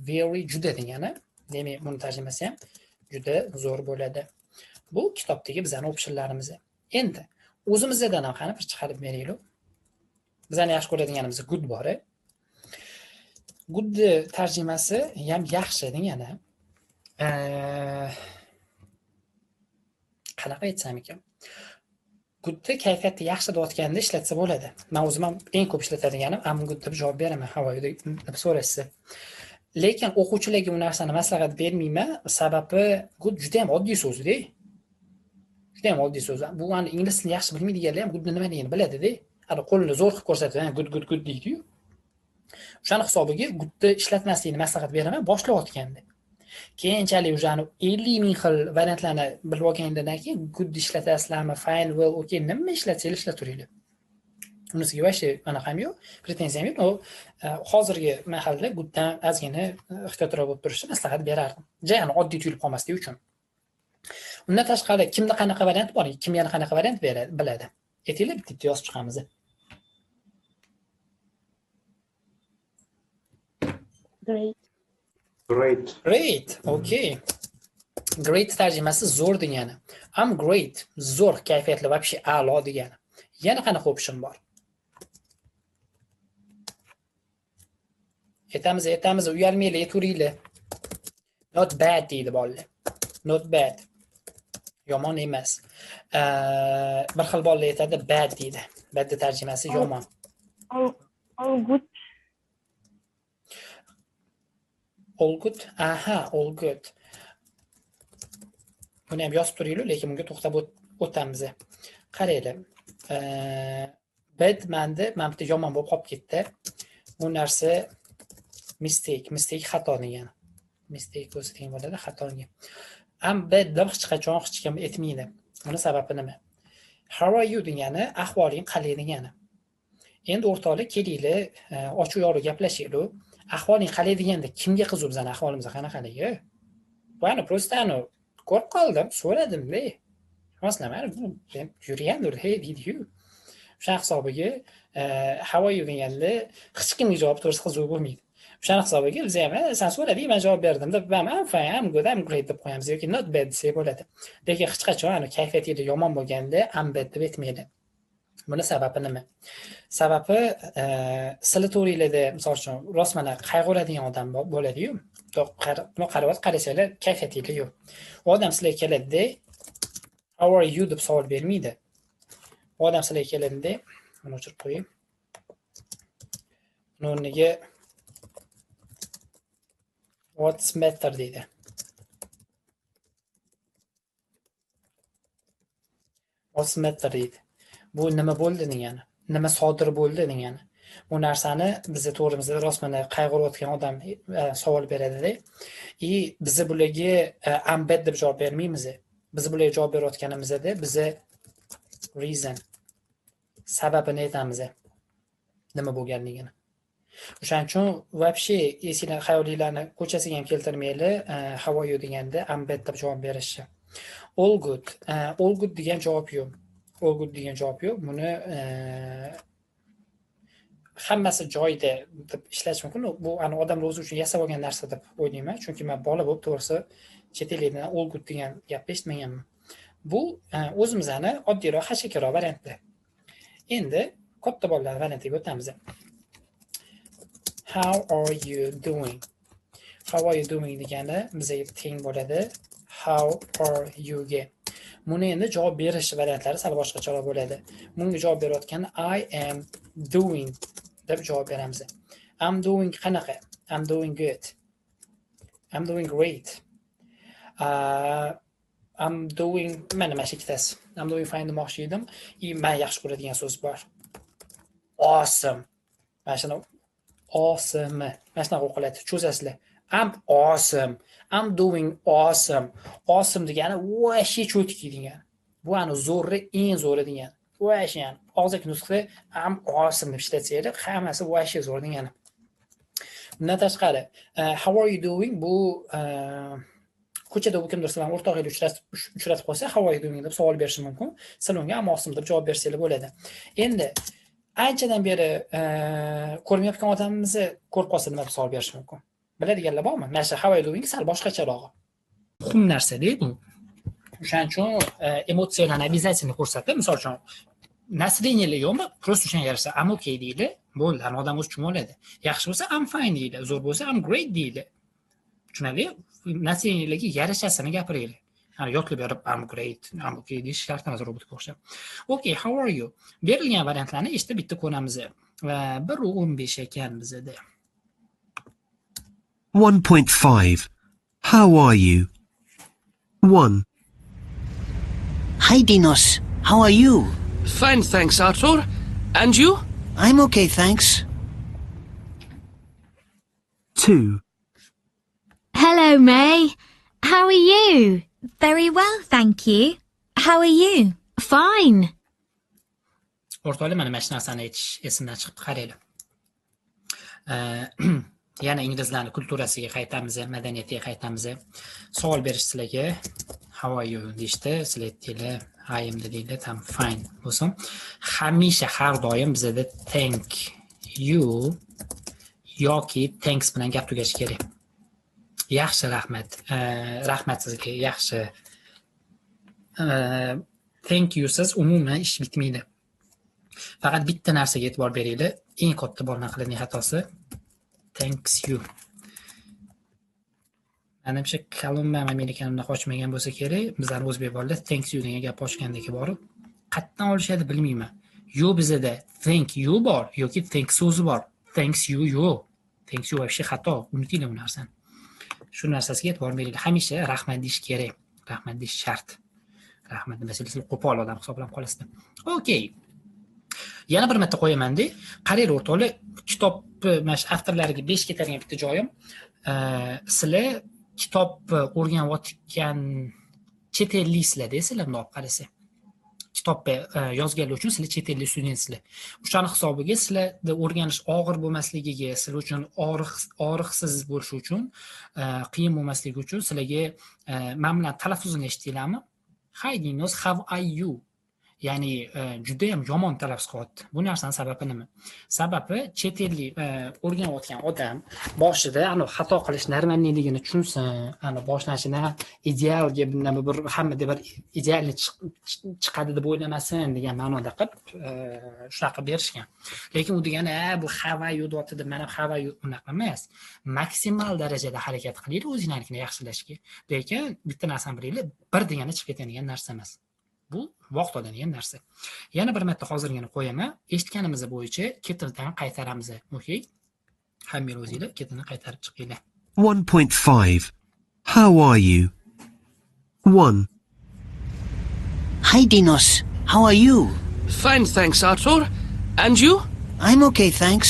very juda degani. Demak, buni tarjimasi ham juda zo'r bo'ladi. Bu kitobdagi bizning optionlarimiz. Endi o'zimizdan ham qani bir chiqarib beraylik. Bizning yaxshi ko'radiganimiz good bor. Good tarjimasi ham yaxshi degani. Qanaqa aytsam ekan? Goodni kayfiyati yaxshi deyotganda ishlatsa bo'ladi. Men o'zim ham eng ko'p ishlatadiganim I'm good deb javob beraman, havoyi deb so'rashsa. Lekin o'quvchilarga bu narsani maslahat bermayman, sababi good juda ham oddiy so'z-da. Juda ham oddiy so'z. Bu ingliz tilini yaxshi bilmaydiganlar ham goodni nima deganini biladi-da. Qo'lni zo'r qilib ko'rsatadi, good deydi-yu. O'shaning hisobiga goodni ishlatmaslikni maslahat beraman boshlayotganda. Keyinchalik o'shani 50 ming xil variantlarni bilib olgandan keyin good ishlatasizlarmi, fine, well, okay, nima ishlatsangiz ishlataveringlar. Unisiga vashi anaqa ham yo'q, pretenziyam yo'q. Hozirgi mahalda gooddan ozgina ehtiyotroq bo'lib turishni maslahat berardim. Jayani oddiy tuyulib qolmasligi uchun. Undan tashqari kimda qanaqa variant bor, kim yana qanaqa variant biladi. Aytinglar, bitta yozib chiqamiz. Great. Great. Great. Okay. Great tarjimasi zo'r degani. I'm great. Zo'r, kayfiyatli, вообще a'lo degani. Yana qanaqa option bor? Aytamiz, uyalmanglar, turinglar. Not bad deydi bolalar. Not bad. Yomon emas. Bir xil bolalar aytadi bad deydi. Bad tarjimasi yomon. All good. All good. Aha, all good. Buni ham yozib turinglar, lekin bunga to'xtab o'tamiz. Qaranglar. Bad manda bitta yomon bo'lib qolib ketdi. Bu narsa mistake xato degani. Mistake o'zi teng bo'ladi xatoga. Am bad deb hech qachon hech kim aytmaydi. Buni sababi nima? How are you degani ahvoling qalay degani. Endi o'rtoqlar kelinglar, ochiq yorug' gaplashaylik. Ahvoling qalay deganda kimga qiziq bizning ahvolimiz qanaqaligi? Buni prostano ko'rib qoldim, so'radim-da. Masalan, men yurgandir, hey did you? O'sha hisobiga how are you deganda hech kimga javob to'g'risi qiziq bo'lmaydi. O'sha hisobiga biz ham sen so'rading, men javob berdim deb, I'm fine, I'm good, I'm great deb qo'yamiz yoki not bad desa bo'ladi. Lekin hech qachon kayfiyatingiz yomon bo'lganda I'm bad deb aytmaydi. Buni sababi nima? Sababi sizlar to'g'rilarda, misol uchun, rost mana qayg'uradigan odam bo'ladi-yu. Qarasanglar, kayfiyatingiz yo'q. U odam sizlarga keladi-da, how are you deb savol bermaydi. U odam sizlarga keladi-da, buni o'chirib qo'ying. Buni o'rniga what's matter deydi. What's matter deydi. Bu nima bo'ldi degani, nima sodir bo'ldi degani. Bu narsani bizni to'g'rimizda rost mana qayg'urayotgan odam savol beradi-da. Biz bularga I'm bad deb javob bermaymiz. Biz bularga javob berayotganimizda biz reason sababini aytamiz. Nima bo'lganligini. O'shaning uchun вообще esinglar xayolinglarni ko'chasiga ham keltirmaylar, how are you deganda I'm bad deb javob berishni. All good. All good degan javob yo'q. All good degan javob yo'q. Buni hammasi joyida deb ishlash mumkin. Bu odamlar o'zi uchun yasab olgan narsa deb o'ylayman, chunki men bola bo'lib to'g'risi chet ellikdan all good degan gapni eshitmaganman. Bu o'zimizning oddiyroq, hashakaroq variantda. Endi katta bolalar variantiga o'tamiz. How are you doing? How are you doing degani bizga teng bo'ladi how are you ga. Buni endi javob berish variantlari sal boshqacharoq bo'ladi. Bunga javob berayotgan I am doing deb javob beramiz. I'm doing qanaqa? I'm doing good. I'm doing great. I'm doing mana ikkitasi. I'm doing fine demoqchi edim. Men yaxshi ko'radigan so'z bor. Awesome. Mana shuni awesome. Mana shunaqa o'qiladi. Cho'zasizlar. I'm awesome. I'm doing awesome. Awesome degani voshi cho'tki degani. Bu zo'ri, eng zo'ri degani. Voshi yani og'zaki nutqda I'm awesome deb ishlatsanglar, hammasi voshi zo'r degani. Bundan tashqari, how are you doing? Bu ko'chada kimdir sizlarni o'rtog'ingiz uchratib qolsa, how are you doing deb savol berishi mumkin. Sizlar unga I'm awesome deb javob bersanglar bo'ladi. Endi anchadan beri ko'rmayotgan odamimizni ko'rib qolsa nima deb savol berish mumkin? Biladiganlar bormi? Mana shu how are you doing sal boshqacharog'i. Muhim narsa-da bu. O'shaning uchun emotsiyalarni обязательно ko'rsatib, misol uchun настроениялар yo'qmi? Просто o'shanga yarasha I'm okay deydi. Bo'ldi, har odam o'z uchun bo'ladi. Yaxshi bo'lsa I'm fine deydi, zo'r bo'lsa I'm great deydi. Tushunarli? Настроенияларga yarashasini gapiringlar. Hani yotlab berib I'm great, I'm okay deyish shart emas robotga o'xshab. Okay, how are you? Berilgan variantlarni eshitib bitta ko'ramiz. Va 1:15 ekan bizda. 1.5. How are you? 1. Hi, Dinos. How are you? Fine, thanks, Arthur. And you? I'm okay, thanks. 2. Hello, May. How are you? Very well, thank you. How are you? Fine. O'rtoqlar, mana shu narsani aytish esimdan chiqib qaranglar. Yana inglizlarning kulturasiga qaytamiz, madaniyatiga qaytamiz. Savol berish sizlarga how are you deyishdi, sizlar aytdinglar I am dedinglar, tam fine bo'lsin. Hamisha har doim bizda thank you yoki thanks bilan gap tugashi kerak. Yaxshi, rahmat. Rahmat sizga. Yaxshi. Thank you siz umuman ish bitmaydi. Faqat bitta narsaga e'tibor beringlar. Eng katta bo'lgan qiladigan xatosi thanks you. Menimcha Kolumbiya Amerikandan qochmagan bo'lsa kerak, bizlar o'zbek bolalar thanks you degan gap ochgandek borib, qayerdan olishadi bilmayman. Yo bizda thank you bor yoki thanks so'zi bor. Thanks you yo'q. Thanks you вообще xato. Unutinglar bu narsani. Shu narsasiga e'tibor beringlar. Hamisha rahmat deyish kerak. Rahmat deyish shart. Rahmat desangiz qo'pol odam hisoblanib qolasizlar. Okay. Yana bir marta qo'yaman-da. Qaranglar o'rtoqlar, kitob mana avtorlariga 5 ketadigan bitta joyim. Sizlar kitob o'rganayotgan chet elliklar sizlar bundoq qarasa. Kitobga yozganlar uchun sizlar chet ellik studentsizlar. O'shani hisobiga sizlarda o'rganish og'ir bo'lmasligiga, sizlar uchun og'riqsiz bo'lishi uchun, qiyin bo'lmasligi uchun sizlarga men bilan talaffuzini eshitdinglarmi? Hi Dinos, how are you? Ya'ni juda ham yomon talaffuz qilyapti. Bu narsaning sababi nima? Sababi chet ellik o'rganayotgan odam boshida xato qilish normalligini tushunsin, boshlashida idealga bir hammada bir idealni chiqadi deb o'ylamasin degan ma'noda qilib shunaqa berishgan. Lekin u degani, bu how are you deyapti deb mana how are you unaqa emas. Maksimal darajada harakat qilinglar o'zingizlarni yaxshilashga. Lekin bitta narsani bilinglar, bir degani chiqib ketadigan narsa emas. Bu vaqt oladigan narsa. Yana bir marta hozirgina qo'yaman. Eshitganimiz bo'yicha ketirdan qaytaramiz. Okay? Hamma o'zingizlar ketirdan qaytarib chiqinglar. 1.5. How are you? 1. Hi, Dinos. How are you? Fine, thanks, Arthur. And you? I'm okay, thanks.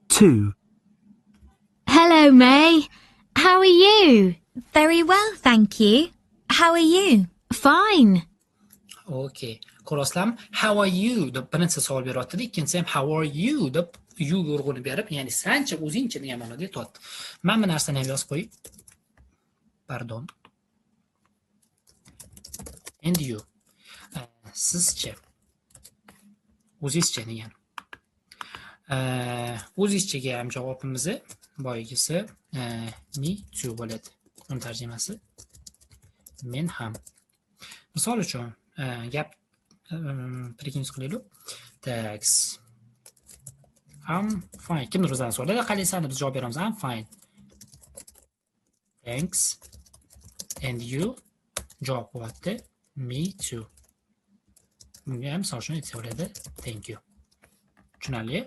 2. Hello, May. How are you? Very well, thank you. How are you? Fine. Okay. Ko'rasizlarmi? How are you deb birinchi savol beryapti, ikkinchisi ham how are you deb you urg'uni berib, ya'ni sancha o'zingcha degan ma'noda aytyapti. Men bu narsani ham yozib qo'ying. Pardon. And you. Sizcha. O'zingizcha degan. O'zingizchaga ham javobimiz boyagisi me too bo'ladi. Uni tarjimasi men ham. Misol uchun gap prikins qilaylik. Thanks. I'm fine. Kimdir o'zini so'raydi, qalaysan deb javob beramiz. I'm fine. Thanks. And you? Javob qilyapti. Me too. Bunga ham misol uchun aytaveradi. Thank you. Tushunarli?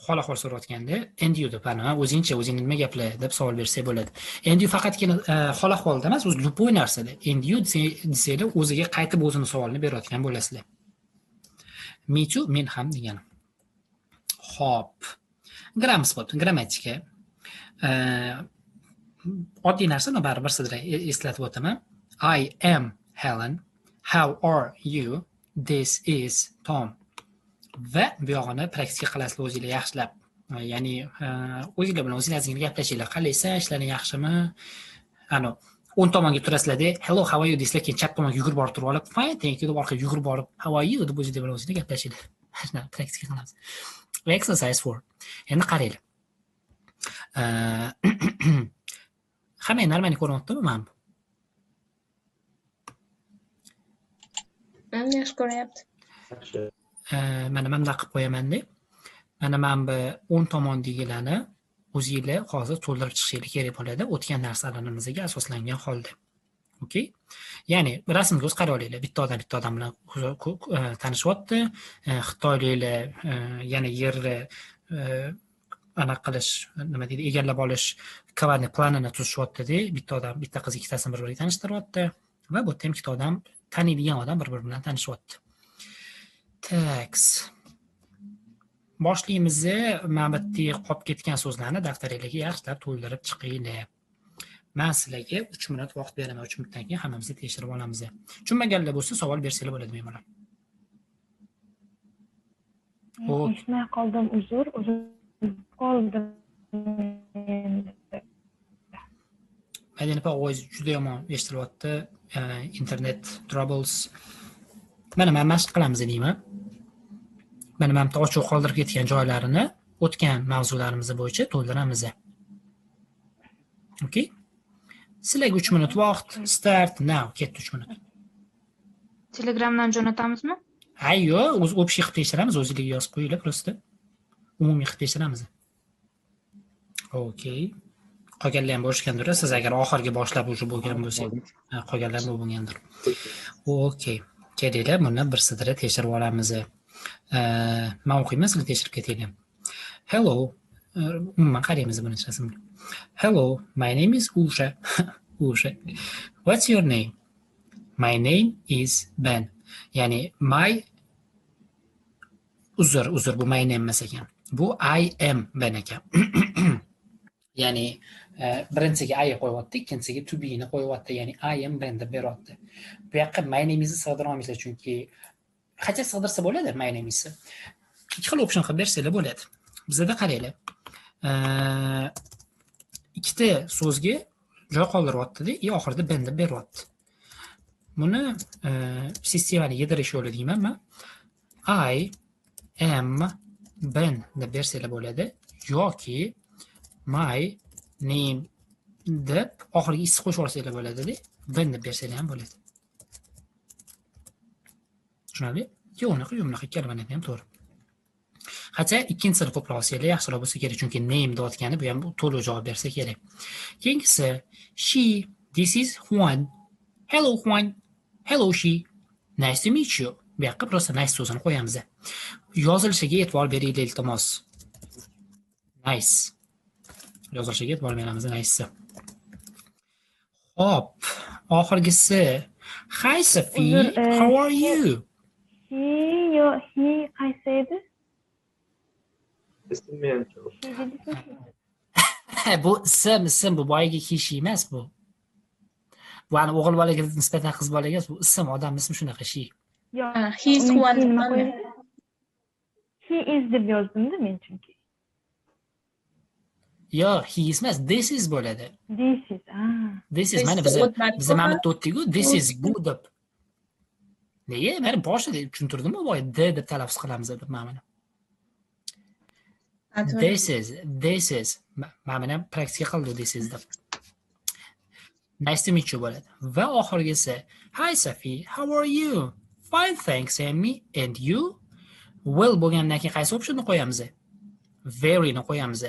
Xola-xol so'rayotganda and you deb o'zingcha o'zing nima gaplar deb savol bersak bo'ladi. And you faqatgina xola-xolda emas, o'z lupoy narsada. And you desanglar o'ziga qaytib o'zini savolini berayotgan bo'lasizlar. Me too, men ham degan. Hop. Grammatika. Oddiy narsani baribir sizlarga eslatib o'taman. I am Helen. How are you? This is Tom. Va bu yog'ini praktika qilasizlar o'zingizlar yaxshilab. Ya'ni o'zingizlar bilan o'zingizlar gaplashinglar. Qalaysan, ishlaring yaxshimi? o'ng tomonga turasizlarda hello how are you deysizlar, keyin chap tomonga yugurib borib turib olib fine thank you deb orqaga yugurib borib how are you deb o'zingizlar bilan o'zingizlar gaplashinglar. Shuni praktika qilamiz. Exercise 4. Endi qaranglar. Hamma normalni ko'ryaptimi men? Men yaxshi ko'ryapti. Mana men qilib qo'yaman-da. Mana men bu o'ng tomondagilarni o'zingizlar hozir to'ldirib chiqishingiz kerak bo'ladi o'tgan narsalarimizga asoslangan holda. Okay? Ya'ni rasmga o'z qarab olinglar. Bitta odam bilan tanishyapti. Xitoyliklar yana yerni aniq qilish, nima deydi, egallab olish kvarni planini tuzishyapti-da. Bitta qiz ikkitasini bir-biriga tanishtiryapti va bu ham ikkita odam taniydigan odam bir-biri bilan tanishyapti. Thanks. Boshlaymiz. Men bitta qolib ketgan so'zlarni daftaringizga yaxshilab to'ldirib chiqinglar. Men sizlarga 3 minut vaqt beraman. 3 minutdan keyin hammamizni tekshirib olamiz. Tushunmaganlar bo'lsa savol bersanglar bo'ladi bemalol. Eshitmay qoldim, uzr qoldim. Madina ovoz juda yomon eshitilyapti. Internet troubles. Mana mashq qilamiz deyman. Mana men ochiq qoldirib ketgan joylarini o'tgan mavzularimiz bo'yicha to'ldiramiz. Okay? Sizlarga 3 minut vaqt. Start now. Ketdi 3 minut. Telegramdan jo'natamizmi? Ayyo, o'z общий qilib tekshiramiz, o'zingizga yozib qo'yinglar prosta. Umumiy qilib tekshiramiz. Okay. Qolganlar ham bo'lishgandir. Siz agar oxirgi boshlab o'sha bo'lgan bo'lsangiz, qolganlar bo'lgandir. Okay. Kelinglar, buni bir sidra tekshirib olamiz. Men o'qiyman, sizlar tekshirib ketinglar. Hello. Umuman qaraymiz buni rasmga. Hello, my name is Usha. Usha. What's your name? My name is Ben. Ya'ni uzr bu my name emas ekan. Bu I am Ben ekan. Ya'ni birinchiga I qo'yapti, ikkinchisiga to be ni qo'yapti. Ya'ni I am Ben deb beryapti. Bu yoqqa my name is sig'dira olmaysizlar chunki qancha sig'dirsa bo'ladi my name is. Ikki xil option qilib bersanglar bo'ladi. Bizda qaranglar. Ikkita so'zga joy qoldiryapti-da, oxirida Ben deb beryapti. Buni sistemani yedirish yo'li deyman men. I am Ben deb bersanglar bo'ladi yoki my name deb oxiriga is qo'shib olsanglar bo'ladi-da, Ben deb bersanglar ham bo'ladi. Tushunarli? Yo'q, kalimalar ham to'g'ri. Hatto ikkinchisini ko'proq olsanglar yaxshiroq bo'lsa kerak, chunki name deyotgani bu ham to'liq javob bersa kerak. Keyingisi she, this is Juan. Hello Juan. Hello she. Nice to meet you. Bu yoqqa prosta nice so'zini qo'yamiz. Yozilishiga e'tibor beringlar iltimos. Nice. Yozilishiga e'tibor beramiz, nice. Hop, oxirgisi Hi Sophie, how are you? He qaysi edi? Bu ism bu boyagi kishi emas bu. Bu ana o'g'il bolaga nisbatan qiz bolaga bu ism, odam ismi shunaqa shi. He is one. He is deb yozdim-da men chunki. Yo'q, he is emas, this is bo'ladi. This is. Mana biz mana o'tdik-ku, this is good deb. Nega? Men boshida tushuntirdim-ku, boy d deb talaffuz qilamiz deb mana. This is. Mana praktika qildi this is deb. Nice to meet you bo'ladi. Va oxirgisi Hi Sophie, how are you? Fine, thanks Amy. And you? Well bo'lgandan keyin qaysi optionni qo'yamiz? Very ni qo'yamiz.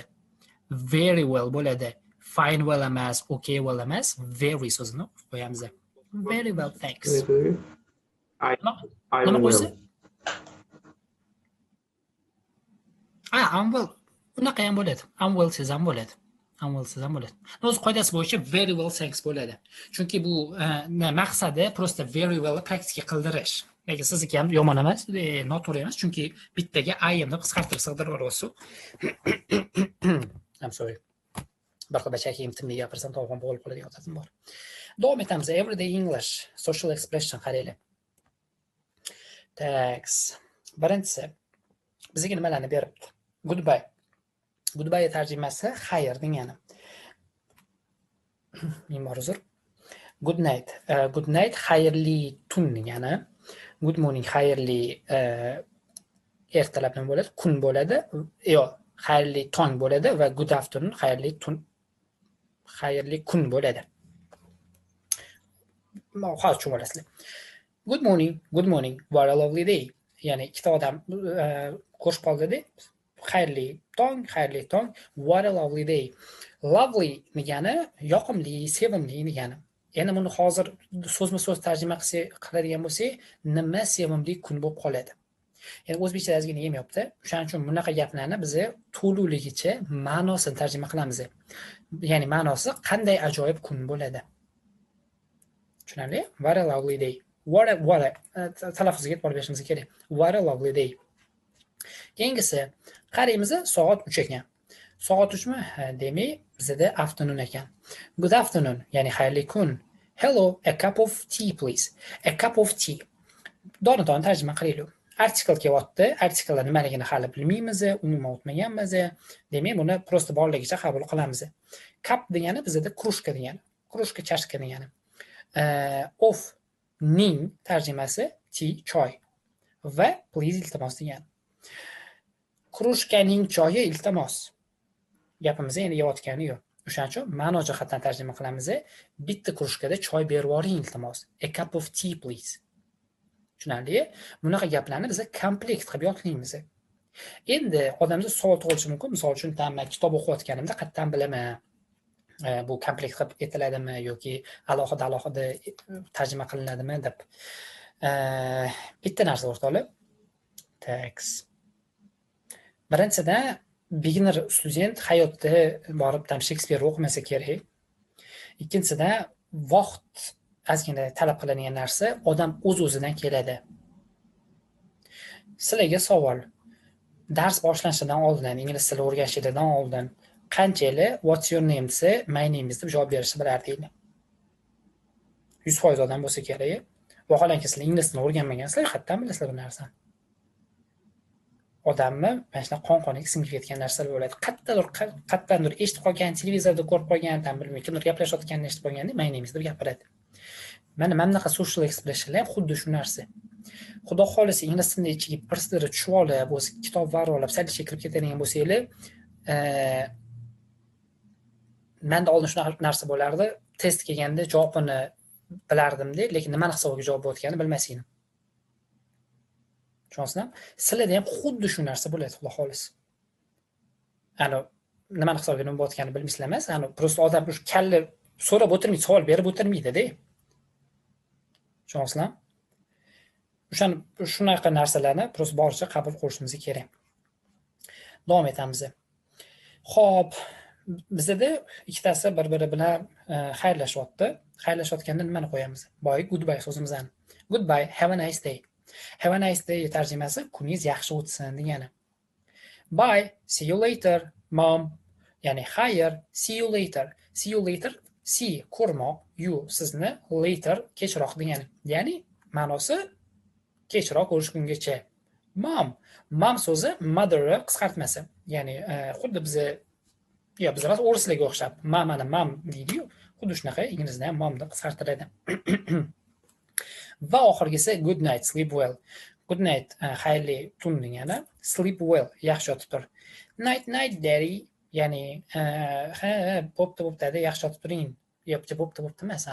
Very well bo'ladi. Fine well emas, okay well emas, very so'zini qo'yamiz. Very well, thanks. Nima qo'ysa? I'm well. Unaqa ham bo'ladi. I'm well siz ham bo'ladi. O'z qoidasi bo'yicha very well thanks bo'ladi. Chunki bu maqsadi prosta very well praktika qildirish. Lekin sizniki ham yomon emas, noto'g'ri emas, chunki bittaga I am deb qisqartirib sig'dirib yuborasiz. I'm sorry. Barqabacha kim timli gapirsam to'g'ri bo'lib qoladigan odatim bor. Davom etamiz. Everyday English, social expression qaraylik. Thanks. Birinchisi bizga nimalarni beribdi? Goodbye. Goodbye tarjimasi xayr degani. Ma'mor uzr. Good night. Good night xayrli tun degani. Good morning xayrli ertalab nima bo'ladi? Kun bo'ladi. Yo'q, xayrli tong bo'ladi va good afternoon xayrli tun. Xayrli kun bo'ladi. Hozir tushunasizlar. Good morning, what a lovely day. Ya'ni ikkita odam qo'shib qoldi-da. Xayrli tong, what a lovely day. Lovely degani yoqimli, sevimli degani. Endi buni hozir so'zma-so'z tarjima qiladigan bo'lsak, nima sevimli kun bo'lib qoladi. Endi o'zbekcha ozgina yemayapti. Shuning uchun bunaqa gaplarni biz to'luvligicha ma'nosini tarjima qilamiz. Ya'ni ma'nosi qanday ajoyib kun bo'ladi. Tushunarli? What a lovely day. What a talaffuziga e'tibor berishimiz kerak. What a lovely day. Keyingisi qaraymiz, soat 3 ekan. Soat 3 mi? Demak, bizda afternoon ekan. Good afternoon, ya'ni xayrli kun. Hello, a cup of tea please. A cup of tea. Dona tarjima qilaylik. Article kelyapti. Article nimaligini hali bilmaymiz, umuman o'tmaganmiz. Demak, buni prosta borligicha qabul qilamiz. Cup degani bizda krужка degani. Krужка chashka degani. Of ning tarjimasi tea choy va please iltimos degani. Krushkaning choyi iltimos. Gapimiz endi yeyotgani yo'q. O'shaning uchun ma'no jihatdan tarjima qilamiz. Bitta krushkada choy berib yuboring iltimos. A cup of tea please. Tushunarli? Bunaqa gaplarni biz komplekt qilib yodlaymiz. Endi odamga savol tug'ilishi mumkin. Misol uchun, kitob o'qiyotganimda qayerdan bilaman? Bu komplekt qilib aytiladimi yoki alohida tarjima qilinadimi deb. Bitta narsa o'rtoqlar. Birinchidan, beginner student hayotda borib Shekspir o'qimasa kerak. Ikkinchidan, vaqt ozgina talab qilinadigan narsa odam o'z-o'zidan keladi. Sizlarga savol. Dars boshlanishidan oldin, ingliz tili o'rganishingizdan oldin qanchalik what's your name desa, my name is deb javob berishni bilardinglar? 100% odam bo'lsa kerak. Vaholanki sizlar ingliz tilini o'rganmagansizlar, qayerdan bilasizlar bu narsani? Odamni mana shunaqa qon-qoniga singib ketgan narsalar bo'ladi. Qayerdandir eshitib qolgan, televizorda ko'rib qolgan, bilmayman, kimdir gaplashayotganini eshitib qolganda my name is deb gapiradi. Mana bunaqa social expressionlar ham xuddi shu narsa. Xudo xolisi ingliz tilini ichiga bir tushib olib, o'zi kitob varolab, salishga kirib ketadigan bo'lsanglar, menda oldin shunaqa narsa bo'lardi. Test kelganda javobini bilardim-da, lekin nimani hisobiga javob berayotganini bilmas edim. Tushunasizmi? Sizlarda ham xuddi shu narsa bo'ladi, xudo xolisi. Nimani hisobiga nima bo'layotganini bilmaysizlar emas, prosta odam shu kalla so'rab o'tirmaydi, savol berib o'tirmaydi-da. Tushunasizmi? Shunaqa narsalarni prosta boricha qabul qilishimiz kerak. Davom etamiz. Xo'p, bizda ikkitasi bir-biri bilan xayrlashyapti. Xayrlashayotganda nimani qo'yamiz? Boy goodbye so'zimizni. Goodbye, have a nice day. Have a nice day tarjimasi kuningiz yaxshi o'tsin degani. Bye, see you later, mom. Ya'ni xayr, see you later. See you later, see ko'rmoq, you sizni, later kechroq degani. Ya'ni ma'nosi kechroq ko'rishgungacha. Mom so'zi mother qisqartmasi. Ya'ni xuddi bizlar o'rislarga o'xshab, mamani mam deydi-yu, xuddi shunaqa inglizda ham mom deb qisqartiradi. Va oxirgisi good night, sleep well. Good night xayrli tun degani, sleep well yaxshi yotib tur. Night night daddy, ya'ni bo'pti yaxshi yotib turing. Yo'q, bo'pti emas,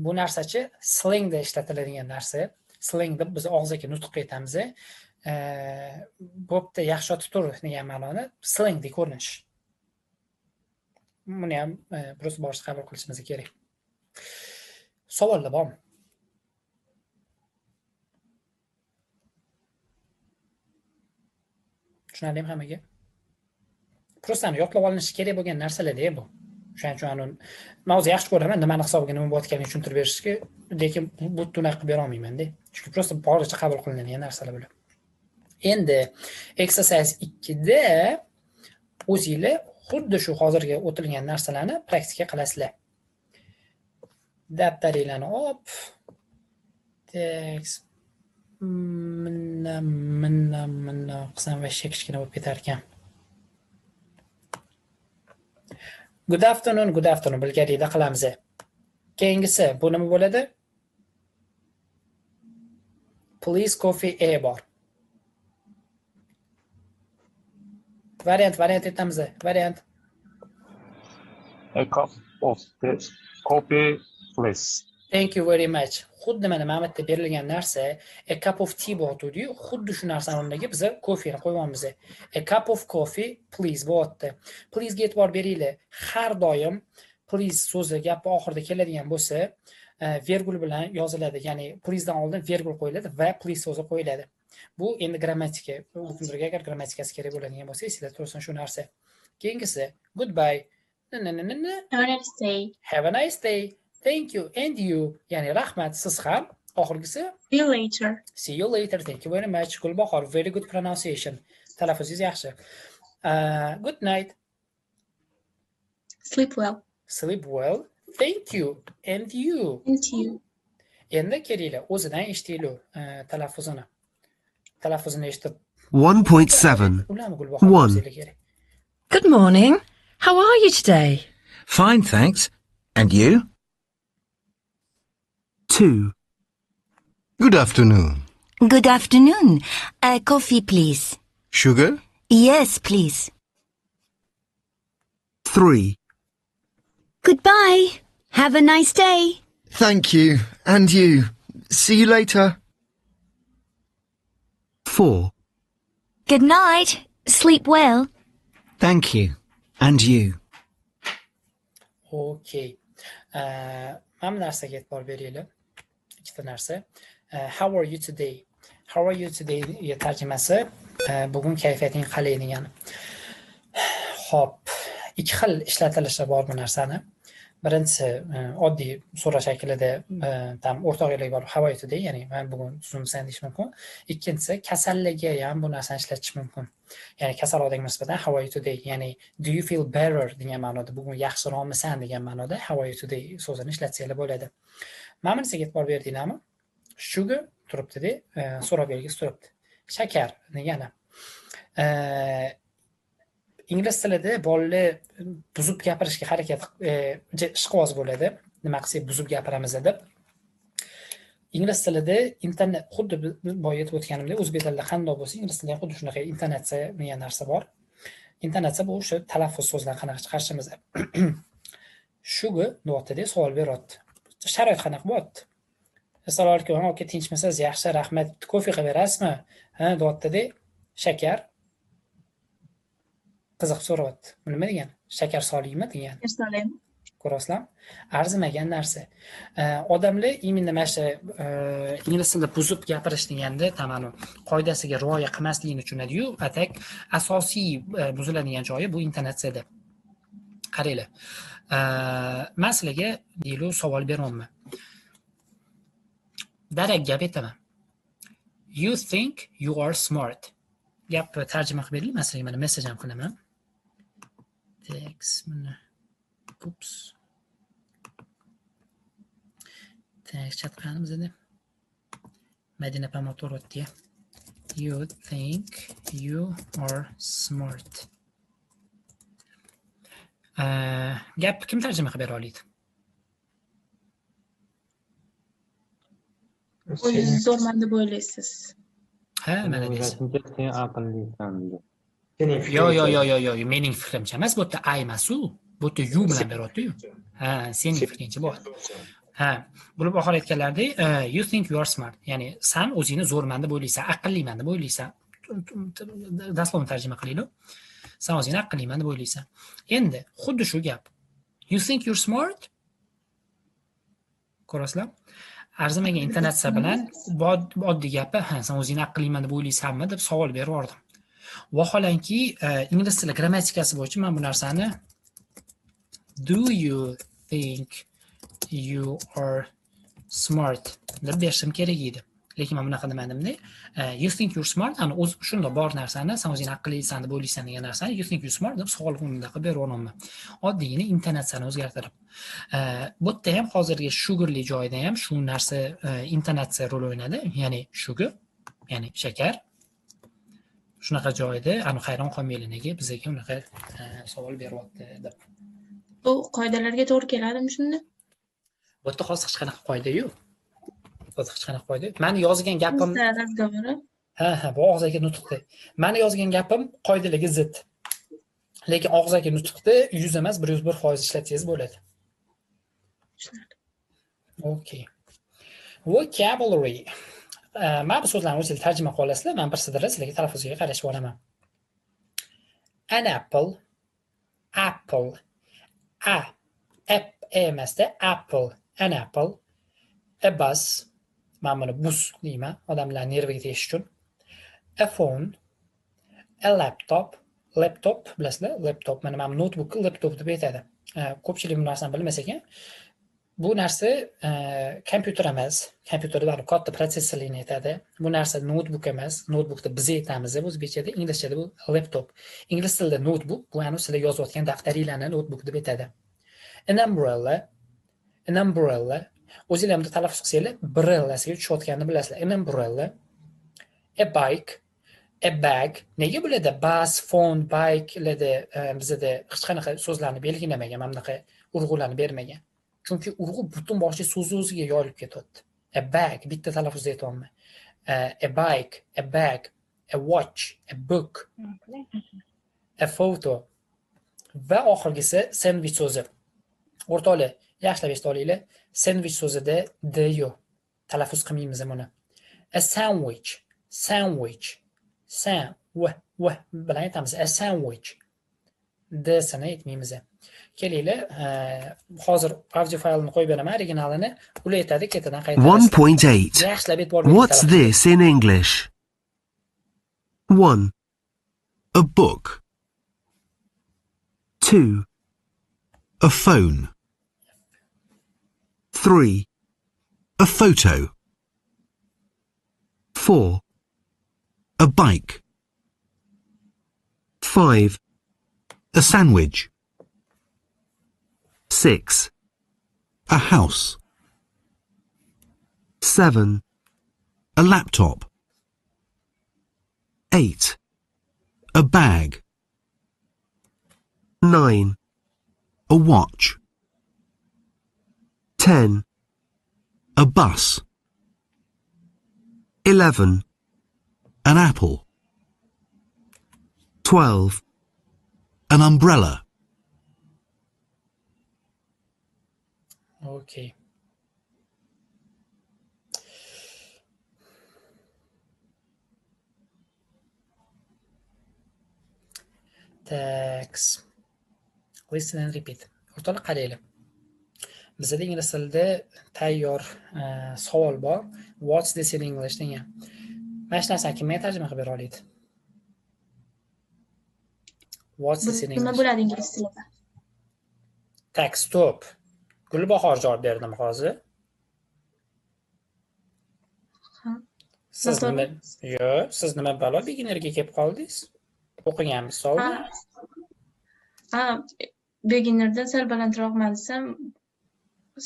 bu narsachi slangda ishlatiladigan narsa. Slang deb biz og'izga nutq aytamiz. Bo'pti yaxshi yotib tur degan ma'noni slangdek ko'rinish. Buni ham prosta boshqa qabul qilishimiz kerak. Savollar bormi? Tushunarlimi hammaga? Prosta yodlab olinishi kerak bo'lgan narsalar-da bu. Shuning uchun men o'zi yaxshi ko'raman, nimani hisobiga nima bo'layotganini tushuntirib berishga, lekin bu tunaqa qilib bera olmayman-da. Chunki prosta boricha qabul qilinadigan narsalar bular. Endi exercise 2 da o'zingizlar xuddi shu hozirga o'tilgan narsalarni praktika qilasizlar. Daftaringlarni olib, tekst minna qisam va kichkina bo'lib ketar ekan. Good afternoon bilganingda qilamiz. Keyingisi bu nima bo'ladi? Please coffee a bor. Variant aytamiz. Variant. A cup of coffee, please. Thank you very much. Xuddi mana Mamatda berilgan narsa a cup of tea bo'tdi-yu, xuddi shu narsani o'rniga biz koffeni qo'yamiz. A cup of coffee, please bo'tdi. Please ga e'tibor beringlar. Har doim please so'zi gapning oxirida keladigan bo'lsa, vergul bilan yoziladi. Ya'ni please dan oldin vergul qo'yiladi va please so'zi qo'yiladi. Bu endi grammatika. Bu kunlarga agar grammatikasi kerak bo'ladigan bo'lsa, sizlar tursin shu narsa. Keyingisi goodbye. Have a nice day. Thank you and you. Ya'ni rahmat, siz ham. Oxirgisi see you later. See you later. Thank you very much. Gulbahor, very good pronunciation. Talaffuzingiz yaxshi. Good night. Sleep well. Sleep well. Thank you and you. And you. Endi kelinglar, o'zidan eshitinglar talaffuzini. Talaffuzini eshitib 1.7 1. Good morning. How are you today? Fine, thanks. And you? 2. Good afternoon. Good afternoon. Coffee, please. Sugar? Yes, please. 3. Goodbye. Have a nice day. Thank you. And you. See you later. 4. Good night. Sleep well. Thank you. And you. Okay. Mana bu narsaga e'tibor beraylik. Ikkita narsa. How are you today? How are you today tarjimasi bugun kayfiyating qalay degani. Xo'p, ikki xil ishlatilishi bor bu narsani. Birinchisi oddiy so'rash shaklida tam o'rtoqlik bor. How are you today? Ya'ni men bugun tuzimsan deyish mumkin. Ikkinchisi kasalligiga ham bu narsani ishlatish mumkin. Ya'ni kasal odamga nisbatan how are you today? Ya'ni do you feel better degan ma'noda, bugun yaxshiroqmisan degan ma'noda how are you today so'zini ishlatsanglar bo'ladi. Mana bunisiga e'tibor berdinglarmi? Sugar turibdi-da, so'rab belgisi turibdi. Shakar degani. Ingliz tilida bolalar buzib gapirishga harakat ishqiboz bo'ladi. Nima qilsak buzib gapiramiz deb. Ingliz tilida internet xuddi boya aytib o'tganimdek, o'zbek tilida qanday bo'lsa, ingliz tilida xuddi shunaqa intonatsiya degan narsa bor. Intonatsiya bu o'sha talaffuz so'zlar qanaqa chiqarishimiz. Sugar deyapti-da, savol beryapti. Sharoit qanaqa bo'lyapti? Assalomu alaykum, aka tinchmisiz? Yaxshi, rahmat. Kofe qilib berasizmi? Ha, deyapti-da. Shakar. Qiziq so'rayapti. Nima degan? Shakar solaymi degan. Solaymi. Ko'rasizlar? Arzimagan narsa. Odamlar именно mana shu ingliz tilida buzib gapirish deganda tamanu qoidasiga rioya qilmasligini tushunadi-yu, atak asosiy buziladigan joyi bu intonatsiyada. Qaranglar. Men sizlarga deylik savol beryapman. Darak gap aytaman. You think you are smart. Gap tarjima qilib beringlar, masalan, mana message ham qilaman. Text mana. Oops. Text chat qilamiz endi. Madina Pamotor o'tdi. You think you are smart. Gap kim tarjima qilib bera oladi? O'zingiz zo'rman deb o'ylaysiz. Ha, mana deysiz. Sen aqllisan deb. Yo, mening fikrimcha emas, bu yerda I emas u. Bu yerda you bilan beryapti-yu. Ha, sening fikringcha bu. Ha, bo'lib oxir aytganlaridek, you think you are smart. Ya'ni sen o'zingni zo'rman deb o'ylaysan, aqlliman deb o'ylaysan. Dastlab tarjima qilaylik. Sen o'zingni aqlliman deb o'ylaysan. Endi xuddi shu gap. You think you're smart? Ko'rasizlar? Arzimagan intonatsiya bilan oddiy gapi, ha, sen o'zingni aqlliman deb o'ylaysanmi deb savol berib yubordim. Vaholanki ingliz tili grammatikasi bo'yicha men bu narsani do you think you are smart deb berishim kerak edi. Lekin men bunaqa demadim-da. You think you're smart, ana o'z shunda bor narsani, sen o'zingni aqllisan deb o'ylaysan degan narsani you think you're smart deb savol o'rnida qilib beryapman. Oddiygina intonatsiyani o'zgartirib. Bu yerda ham hozirgi sugarli joyida ham shu narsa intonatsiya rol o'ynadi, ya'ni sugar, ya'ni shakar. Shunaqa joyda ani hayron qolmaylik, nega bizga unaqa savol beryapti deb. Bu qoidalarga to'g'ri keladimi shunda? Bu yerda hozir hech qanaqa qoida yo'q. Hech qanaqa qoida. Meni yozgan gapim Ha, bu og'zaki nutqda. Meni yozgan gapim qoidalarga zid. Lekin og'zaki nutqda 100 emas, 101% ishlatsangiz bo'ladi. Okay. Vocabulary. Men bu so'zlarni o'zingizlar tarjima qila olasizlar. Men bir sidra sizlarga talaffuziga qarashib olaman. An apple. Apple. Emasda apple. An apple. A bus. Men buni bus deyman, odamlar nerviga tegish uchun. A phone. A laptop. Laptop bilasizlar? Laptop. Mana men notebookni laptop deb aytadi. Ko'pchilik bu narsani bilmas ekan. Bu narsa kompyuter emas. Kompyuterda katta protsessorlikni aytadi. Bu narsa notebook emas. Notebookda biz aytamiz o'zbekchada, inglizchada bu laptop. Ingliz tilida notebook bu anu sizlar yozayotgan daftaringlarni notebook deb aytadi. An umbrella. An umbrella. O'zingizlar talaffuz qilsanglar, brellasiga tushayotganini bilasizlar. An umbrella. A bike. A bag. Nega bo'ladi? Bus, phone, bike larda bizda hech qanaqa so'zlarni belgilamagan, mana bunaqa urg'ularni bermagan. Chunki urg'u butun boshli so'z o'ziga yoyilib ketadi. A bag bitta talaffuzda aytayapman. a bike, a bag, a watch, a book, a photo va oxirgisi sandwich so'zi. O'rtoqlar, yaxshilab eshitib olinglar. Sandwich so'zida d yo'q. Talaffuz qilmaymiz buni. A sandwich, sandwich, bilan aytamiz. A sandwich. D sini aytmaymiz. Kelinglar, hozir audio faylni qo'yib beraman, originalini. Ular aytadi, ketidan qaytarasiz. 1.8. Yaxshilab e'tibor bering. What's this in English? 1. A book. 2. A phone. 3. A photo. 4. A bike. 5. A sandwich. 6. A house. 7. A laptop. 8. A bag. 9. A watch. 10. A bus. 11. An apple. 12. An umbrella. Okay. Thanks. Listen and repeat. O'rtoqlar qaranglar. Bizda ingliz tilida tayyor savol bor. What's this in English degan. Mana shu narsani kimga tarjima qilib bera oladi? What's this in English? Nima bo'ladi ingliz tilida? Tak, stop. Gulbahor javob berdim hozir. Siz nima balo beginnerga kelib qoldingiz? O'qiganmiz savolni. Beginnerdan sal balandroqman desam,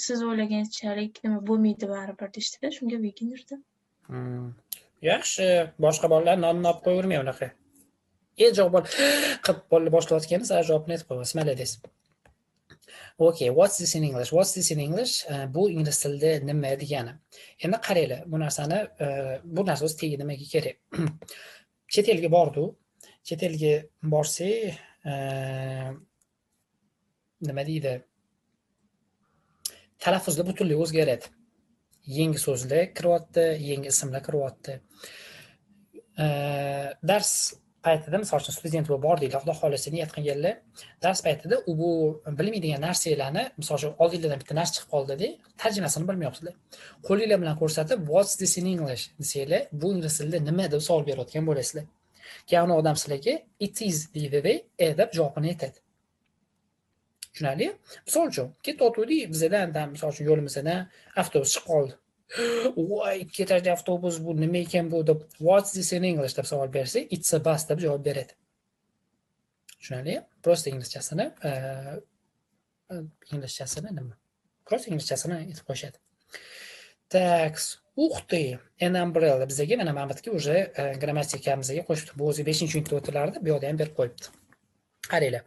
siz o'ylaganchalik nima bo'lmaydi baribir deyishdi-da, shunga beginnerda. Yaxshi, boshqa bolalar nonni olib qo'yavermay unaqa. Javob qilib boshlayotganda sizlar javobni aytib qo'yasiz. Malades. Okay, what's this in English? What's this in English? Bu ingliz tilida nima degani. Endi qaranglar, bu narsa o'z tegi nimaga kerak? Chet elga bordi. Chet elga borsak, nima deydi? Talaffuzda butunlay o'zgaradi. Yangi so'zlar kiryapti, yangi ismlar kiryapti. Dars paytida, misol uchun student bo'lib bordinglar, xudo xolasa niyat qilganlar, dars paytida u bu bilmaydigan narsalarni, misol uchun oldinglardan bitta narsa chiqib qoldi-da, tarjimasini bilmayapsizlar. Qo'linglar bilan ko'rsatib, what's this in English desanglar, bu ingliz tilida nima deb savol berayotgan bo'lasizlar. Keyin odam sizlarga it is deydi-da, deb javobini aytadi. Tushunarli? Misol uchun, ketayotgandik, bizdan misol uchun yo'limizdan avtobus chiqib qoldi. Voy, ketadi avtobus, bu nima ekan bu deb what's this in English deb savol bersa, it's a bus deb javob beradi. Tushunarli? Prosta inglizchasini nima? Prosta inglizchasini aytib qo'yishadi. Tak, uxti, an umbrella bizga mana Mamatga уже grammatikamizga qo'shibdi. Bu o'zi 5-unitda o'tilardi, bu yerda ham berib qo'yibdi. Qaranglar.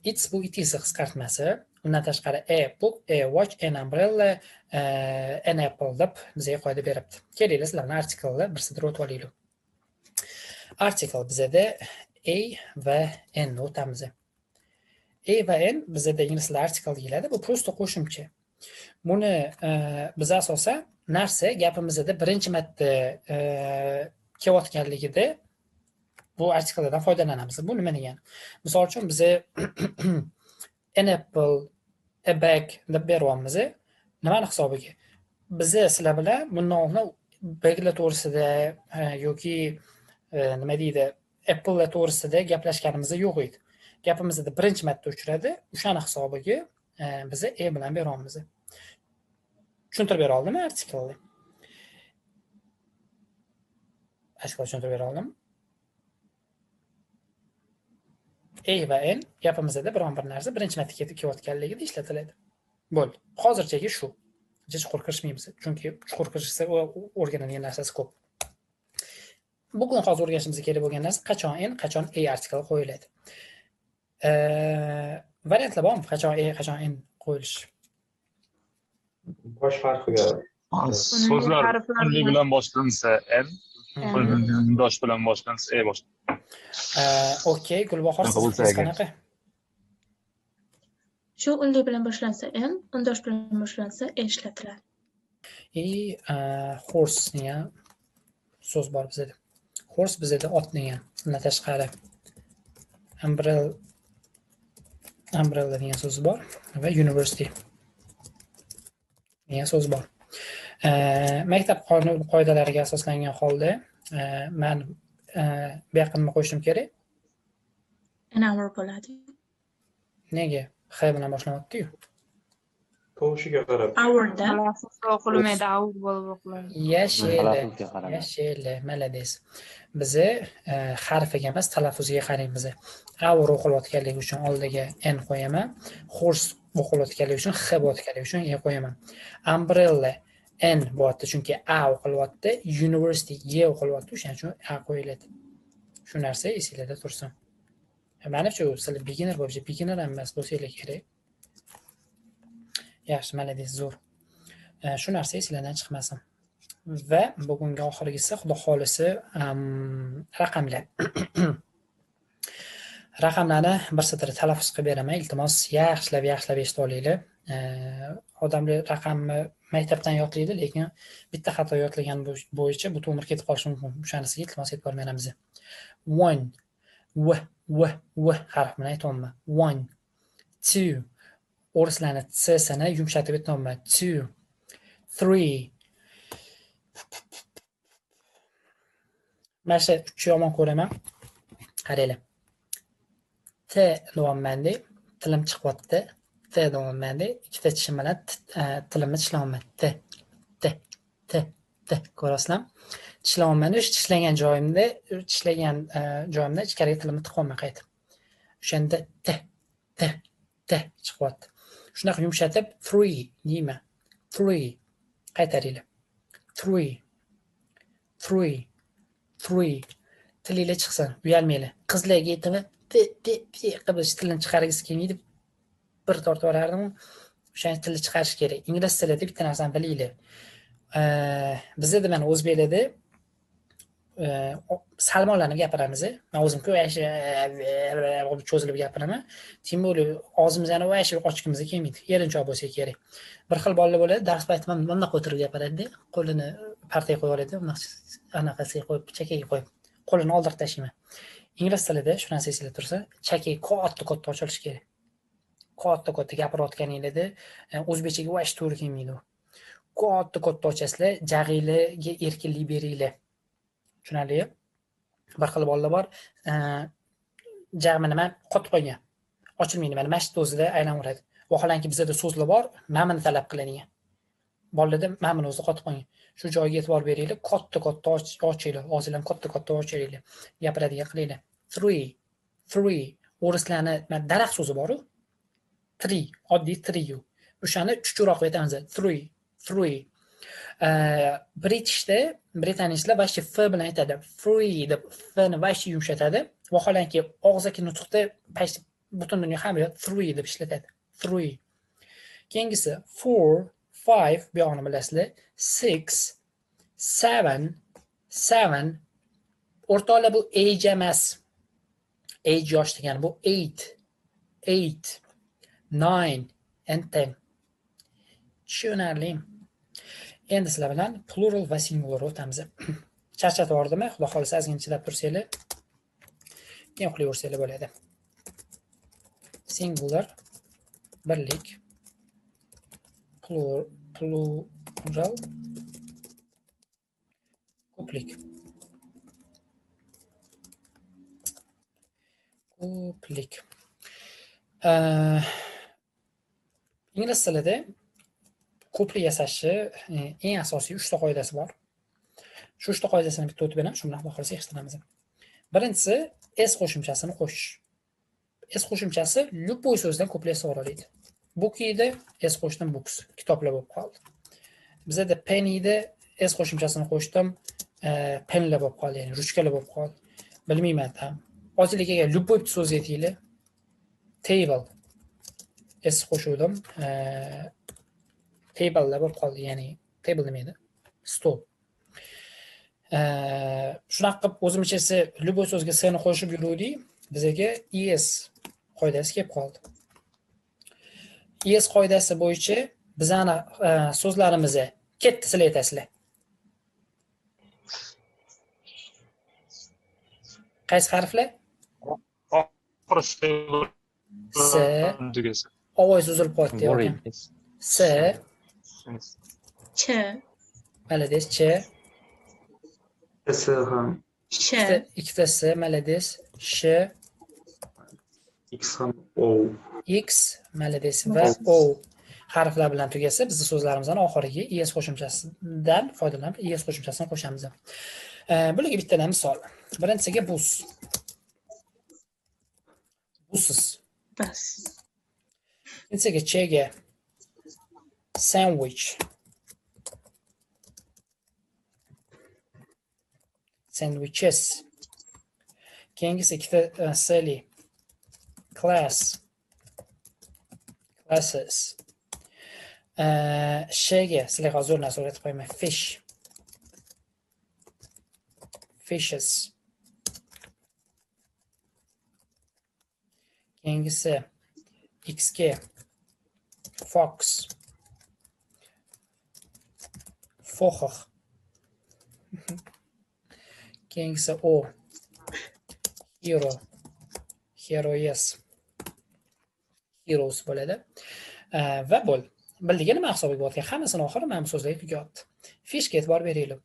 It's bu it is qisqartmasi. Undan tashqari a book, a watch, an umbrella, an apple deb bizga qoida beribdi. Kelinglar, sizlarni artikelni bir sidra o'tib olaylik. Artikel bizda a va n o'tamiz. A va n bizda ingliz tilida artikel deyiladi. Bu prosta qo'shimcha. Buni biz asosan narsa gapimizda birinchi marta kelayotganligida bu artikellardan foydalanamiz. Bu nima degani? Misol uchun biz an apple, a bag deb beryapmiz. Nimani hisobiga? Biz sizlar bilan bundan oldin baglar to'g'risida yoki nima deydi, apple to'g'risida gaplashganimiz yo'q edi. Gapimizda birinchi marta uchradi. O'shani hisobiga biz a bilan beryapmiz. Tushuntirib bera oldimmi artikelni? Tushuntirib bera oldimmi? A va n gapimizda biron bir narsa birinchi marta kelayotganligida ishlatiladi. Bo'ldi. Hozirchaga shu. Chuqur kirishmaymiz, chunki chuqur kirishsa o'rganadigan narsasi ko'p. Bugun hozir o'rganishimiz kerak bo'lgan narsa qachon n, qachon a artikli qo'yiladi. Variantlar bormi? Qachon a, qachon n qo'yilishi? Bosh harfiga so'zlar kunli bilan boshlansa n, Dosh bilan boshlansa e boshlanadi. Okey, Gulbahor, Shunaqa bo'lsa siz agar. qanaqa? Shu unli bilan boshlansa n, undosh bilan boshlansa e ishlatiladi. Horse degan so'z bor bizda. Horse bizda ot degan. Undan tashqari umbrella degan so'z bor va university degan so'z bor. Maktab qonun qoidalariga asoslangan holda men bu yoqqa nima qo'yishim kerak? An hour bo'ladi. Nega? X bilan boshlanmoqda-yu. Tovushiga qarab. Hourda. Talaffuzga o'qilmaydi, hour bo'lib o'qiladi. Yashil, malades. Bizi harfiga emas, talaffuziga qaraymiz. Hour o'qilayotganligi uchun oldiga n qo'yaman. Horse o'qilayotganligi uchun x bo'layotganligi uchun e qo'yaman. Umbrella n bo'lyapti chunki a o'qilyapti, university e o'qilyapti, o'shaning uchun a qo'yiladi. Shu narsa esingizda tursin. Menimcha sizlar beginner bo'lsa, beginner emas bo'lsangiz kerak. Yaxshi, malades, zo'r. Shu narsa esingizdan chiqmasin. Va bugungi oxirgisi, xudo xolisi, raqamlar. Raqamlarni bir satr talaffuz qilib beraman. Iltimos, yaxshilab eshitib olinglar. Odamlar raqamni maktabdan yodlaydi, lekin bitta xato yodlagan bo'yicha butun umr ketib qolishi mumkin. O'shanisiga iltimos e'tibor beramiz. 1 w harf bilan aytyapman. 1 2 o'rislarni tsini yumshatib aytyapman. 2 3 Mana shu 3 yomon ko'raman. Qaranglar. T deyapman-da, tilim chiqyapti. T deyapman-da, ikkita tishim bilan tilimni tishlayapman. T ko'rasizlar? Tishlayapman. O'sha tishlagan joyimda ichkariga tilimni tiqyapman qaytib. O'shanda T chiqyapti. Shunaqa yumshatib 3 deyman. 3 qaytaringlar. 3 tilinglar chiqsin, uyalmanglar. Qizlarga aytib, qilib tilini chiqargisi kelmaydi. Bir tortib yuborardim. O'shani tilni chiqarish kerak. Ingliz tilida bitta narsani bilinglar. Bizda mana o'zbeklarda salmonlarni gapiramiz. Men o'zim-ku cho'zilib gapiraman. Tim bo'lib og'zimizni ochgimiz kelmaydi. Erinchoq bo'lsa kerak. Bir xil bolalar bo'ladi, dars paytida bunday o'tirib gapiradi-da, qo'lini partiyaga qo'yib oladi, anaqasiga qo'yib, chakaga qo'yib, qo'lini oldirib tashlayman. Ingliz tilida shu narsa esingizda tursa, chakak katta ochilishi kerak. Katta gapirayotganingizda o'zbekchaga vash to'g'ri kelmaydi u. Katta ochasizlar, jag'inglarga erkinlik beringlar. Tushunarli? Bir xil bolalar bor, jag'ini nima qotib qolgan. Ochilmaydi, mana masjid o'zida aylanveradi. Vaholanki bizda so'zlar bor, mana buni talab qiladigan. Bolalarda mana buni o'zi qotib qolgan. Shu joyga e'tibor beringlar, katta ochinglar, og'zinglarni katta ochinglar. Gapiradigan qilinglar. 3 o'rislarni daraxt so'zi bor-ku. 3 oddiy 3 o'shani chuchukroq aytamiz. 3 Britishda britaniylar vashi f bilan aytadi. Free deb f-ni vashi yumshatadi. Vaholanki og'zaki nutqda butun dunyo hamma 3 deb ishlatadi. 3. Keyingisi 4 5 bu yo'g'ini bilasizlar. 6 7 o'rtoqlar bu age emas. Age yosh degani bu 8 9 and 10. Tushunarli. Endi sizlar bilan plural va singular o'tamiz. Charchatib yordimmi? Xudo xolisa ozgina chidab tursanglar, keyin uxlayversanglar bo'ladi. Singular birlik, plural ko'plik. Ingliz tilida ko'plik yasashni eng asosiy 3 ta qoidasi bor. Shu 3 ta qoidasini bitta o'tib beraman, shu bilan xudo xolisa eshitamiz. Birinchisi s qo'shimchasini qo'shish. S qo'shimchasi любой so'zdan ko'plik so'raladi. Book'ida s qo'shdim, books, kitoblar bo'lib qoldi. Bizda penny'da s qo'shimchasini qo'shdim, penlar bo'lib qoldi, ya'ni ruchkalar bo'lib qoldi. Bilmayman ham. Hozirligiga любой so'z aytinglar. Table s qo'shuvdim, table'lar bo'lib qoldi, ya'ni table nima edi? Stol. Shunaqa qilib o'zimizcha любой so'zga s ni qo'shib yuruvdik. Bizga is qoidasi kelib qoldi. Is qoidasi bo'yicha bizani so'zlarimizni ketdi sizlar aytasizlar. Qaysi harflar? S. Ovoz uzilib qoldi yo'qmi? S. Ch. Молодец, Ch. S ham. Sh. Ikkitasi, молодец. Sh. X ham. O. X, молодец va O harflar bilan tugasa, bizning so'zlarimizning oxiriga es qo'shimchasidan foydalanib, es qo'shimchasini qo'shamiz. Bularga bittadan misol. Birinchisiga bus. Busiz. Bas. Ikkinchisiga chega. Sandwich. Sandwiches. Keyingisi ikkita sili. Class. Classes. Shega sizlarga zo'r narsa o'rgatib qo'yaman. Fish. Fishes. Keyingisi Xga fox. Foxer. Keyingisi O. Hero. Heroes. Heroes bo'ladi. Va bo'l. Bildiga nima hisobiga bo'layotgan? Hammasini oxiri mana bu so'zlarga tugyapti. Fishga e'tibor beraylik.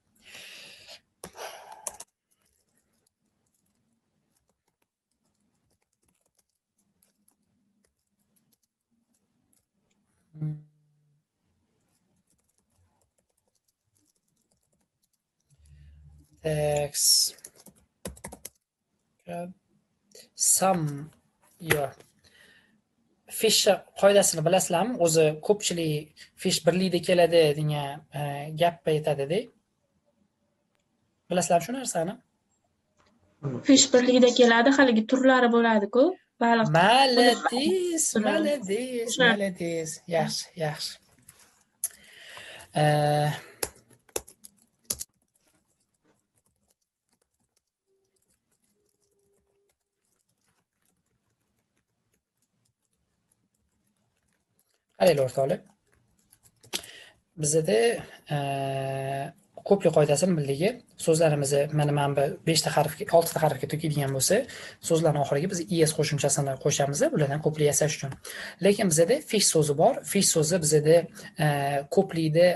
Tax. Some. Yo. Fish qoidasini bilasizlarmi? O'zi ko'pchilik fish birlikda keladi degan gap aytadi-da. Bilasizlarmi shu narsani? Fish birlikda keladi, haligi turlari bo'ladi-ku, baliq. Молодец, молодец, молодец. Yaxshi, yaxshi. Qaranglar o'rtoqlar. Bizda ko'plik qoidasini bildiki, so'zlarimizni mana bu 5 ta harfga, 6 ta harfga tugaydigan bo'lsa, so'zlarning oxiriga biz es qo'shimchasini qo'shamiz, ulardan ko'plik yasash uchun. Lekin bizda fish so'zi bor. Fish so'zi bizda ko'plikda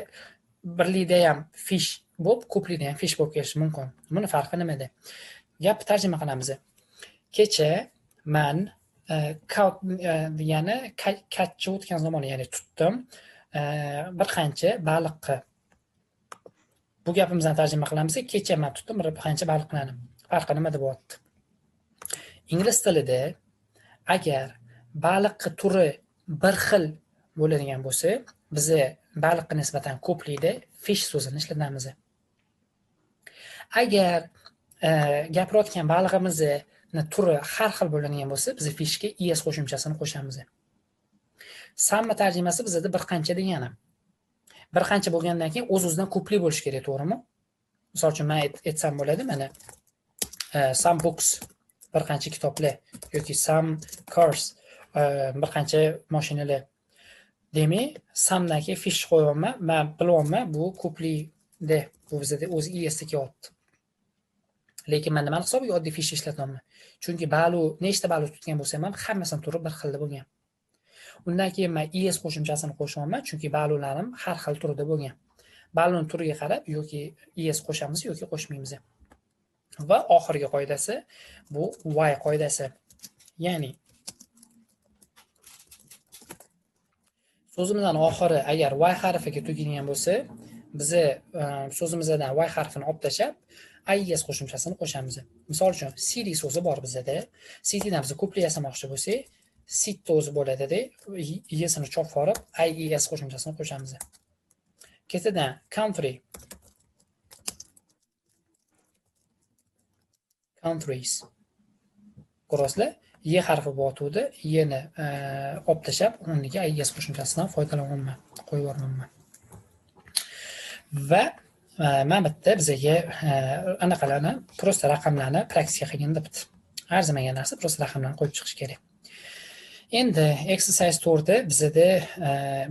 birlikda ham fish bo'lib, ko'plikda ham fish bo'lib kelishi mumkin. Buni farqi nimada? Gapni tarjima qilamiz. Kecha men degani catch o'tgan zamon, ya'ni tutdim bir qancha baliqni. Bu gapimizni tarjima qilamiz. Kecha men tutdim bir qancha baliqlarni. Farqi nimada bo'lyapti? Ingliz tilida agar baliqning turi bir xil bo'ladigan bo'lsa, biz baliqqa nisbatan ko'plikda fish so'zini ishlatamiz. Agar gapirayotgan balig'imizni turi har xil bo'ladigan bo'lsa, biz fishga es qo'shimchasini qo'shamiz. Samma tarjimasi bizda bir qancha degani. Bir qancha bo'lgandan keyin o'z-o'zidan ko'plik bo'lishi kerak, to'g'rimi? Misol uchun men aytsam bo'ladi, mana some books, bir qancha kitoblar yoki some cars, bir qancha mashinalar. Demak, somedan keyin fish qo'yapman, men bilyapman bu ko'plikda, bu bizda o'z esda kelyapti. Lekin men nima hisobiga oddiy fish ishlatyapman? Chunki balu, nechta balu tutgan bo'lsam ham hammasining turi bir xil bo'lgan. Undan keyin men es qo'shimchasini qo'shyapman, chunki balularim har xil turida bo'lgan. Balun turiga qarab yoki es qo'shamiz yoki qo'shmaymiz. Va oxirgi qoidasi bu y qoidasi. Ya'ni so'zimizning oxiri agar y harfiga tugaydigan bo'lsa, biz so'zimizdan y harfini olib tashlab is qo'shimchasini qo'shamiz. Misol uchun city so'zi bor bizda. Citydan biz ko'plik yasamoqchi bo'lsak, city o'zi bo'ladi-da, isini chop forib is qo'shimchasini qo'shamiz. Ketidan country. Countries. Ko'rasizlar? Y harfi botuvdi, yeni olib tashlab, o'rniga is qo'shimchasidan foydalanyapman, qo'yib yuboryapman. Va mana bitta bizga anaqalarni prosta raqamlarni praktikaga qilganda bitta arzimagan narsa prosta raqamlarni qo'yib chiqish kerak. Endi exercise 4da bizda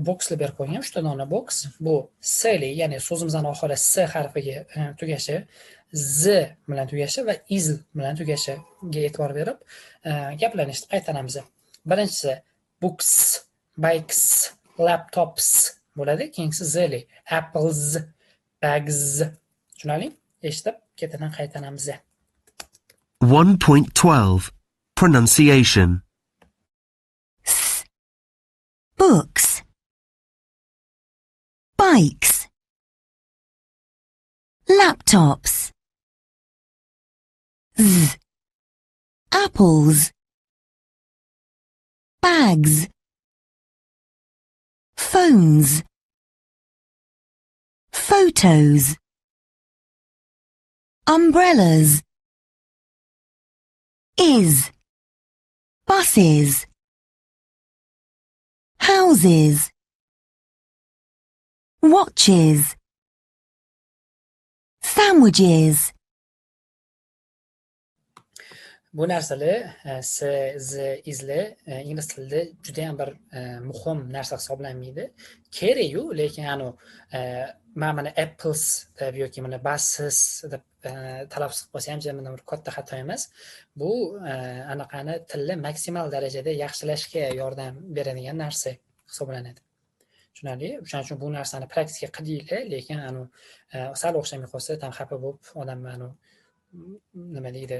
bokslar berib qo'ygan, 3 ta dona boks. Bu sli, ya'ni so'zimizning oxiri s harfiga tugashi, z bilan tugashi va iz bilan tugashiga e'tibor berib, gaplarni qaytaramiz. Birinchisi books, bikes, laptops bo'ladi, keyingisi zli, apples, bags. Tushunarli? Eshitib, ketidan qaytaramiz. 1.12 Pronunciation. Books, bikes, laptops, apples, bags, phones, photos, umbrellas, buses, houses, watches, sandwiches. Bu narsalar izlar ingliz tilida juda ham bir muhim narsa hisoblanmaydi. Kerak-yu, lekin mana apples deb yoki mana buses deb talaffuz qilib qolsa ham jamida bir katta xato emas. Bu anaqani tilni maksimal darajada yaxshilashga yordam beradigan narsa hisoblanadi. Tushunarli? Shuning uchun bu narsani praktika qilinglar, lekin sal o'xshamay qolsa ham xafa bo'lib odamni nima deydi,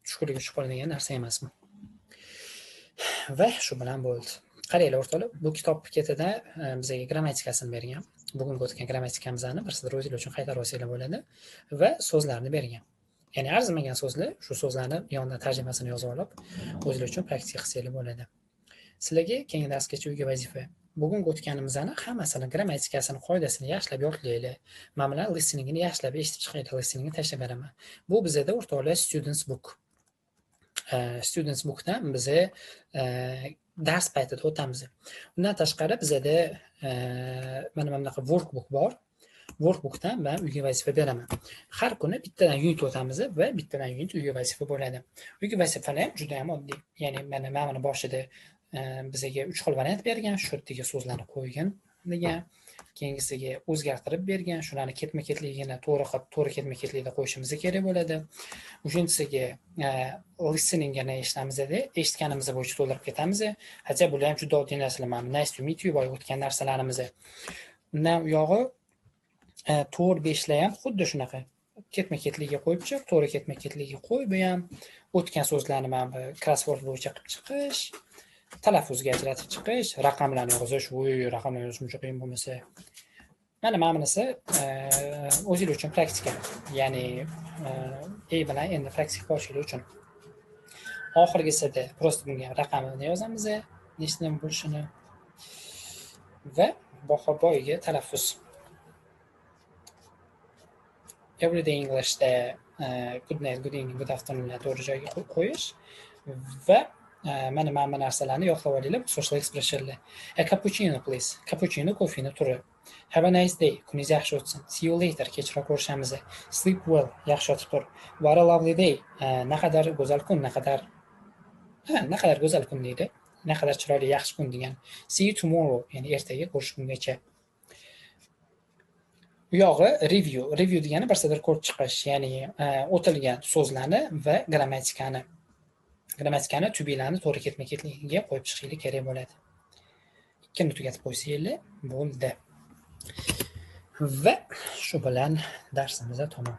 tushkunlikka tushib qoladigan narsa emas bu. Va shu bilan bo'ldi. Qaranglar o'rtoqlar, bu kitob paketida bizga grammatikasini bergan. Bugungi o'tgan grammatikamizni bir sizlar o'zinglar uchun qaytarib olsanglar bo'ladi va so'zlarni bergan. Ya'ni arzimagan so'zlar, shu so'zlarni yonidan tarjimasini yozib olib, o'zinglar uchun praktika qilsanglar bo'ladi. Sizlarga keyingi darsgacha uyga vazifa. Bugungi o'tganimizni hammasini grammatikasini, qoidasini yaxshilab yodlaylik. Men bilan listeningni yaxshilab eshitib chiqinglar, listeningni tashlab beraman. Bu bizda o'rtoqlar students book. Students bookdan biz dars paytida o'tamiz. Undan tashqari bizda mana bunaqa workbook bor. Workbookdan men uyga vazifa beraman. Har kuni bittadan unit o'tamiz va bittadan unit uyga vazifa bo'ladi. Uyga vazifalar ham juda ham oddiy. Ya'ni mana boshida bizga 3 xil variant bergan, shu yerga so'zlarni qo'ygan degan, keyingisiga o'zgartirib bergan, shularni ketma-ketligini to'g'ri ketma-ketlikda qo'yishimiz kerak bo'ladi. Uchinchisiga listeningni eshitamiz-da, eshitganimiz bo'yicha to'ldirib ketamiz. Hatto bular ham juda oddiy narsalar. Nice to meet you boy o'tgan narsalarimiz. Undan u yog'i 4-5lar ham xuddi shunaqa. Ketma-ketligiga qo'yib chiq, to'g'ri ketma-ketligiga qo'y, bu ham o'tgan so'zlarni mana bu crossword bo'yicha qilib chiqish, talaffuzga ajratib chiqish, raqamlarni yozish, raqamlarni yozish uncha qiyin bo'lmasa. Mana bunisi o'zingiz uchun praktika. Ya'ni bilan endi praktika qilishinglar uchun. Oxirgisida prosta bunga raqamini yozamiz, nechtadan bo'lishini va Bahoboyga talaffuz. Everyday Englishda good night, good evening, good afternoon to'g'ri joyga qo'yish va mana bu narsalarni yodlab olinglar, social expressionlar. A cappuccino please. Cappuccino kofeni turi. Have a nice day. Kuningiz yaxshi o'tsin. See you later. Kechroq ko'rishamiz. Sleep well. Yaxshi yotib tur. What a lovely day. Naqadar go'zal kun, naqadar go'zal kun deydi. Naqadar chiroyli yaxshi kun degan. See you tomorrow. Ya'ni ertaga ko'rishgungacha. Bu yog'i review. Review degani bir sadr ko'rib chiqish, ya'ni o'tilgan so'zlarni va grammatikani tubilarni to'g'ri ketma-ketligiga qo'yib chiqishlik kerak bo'ladi. 2 ni tugatib qo'ysanglar bo'ldi. Va shu bilan darsimiz tamom.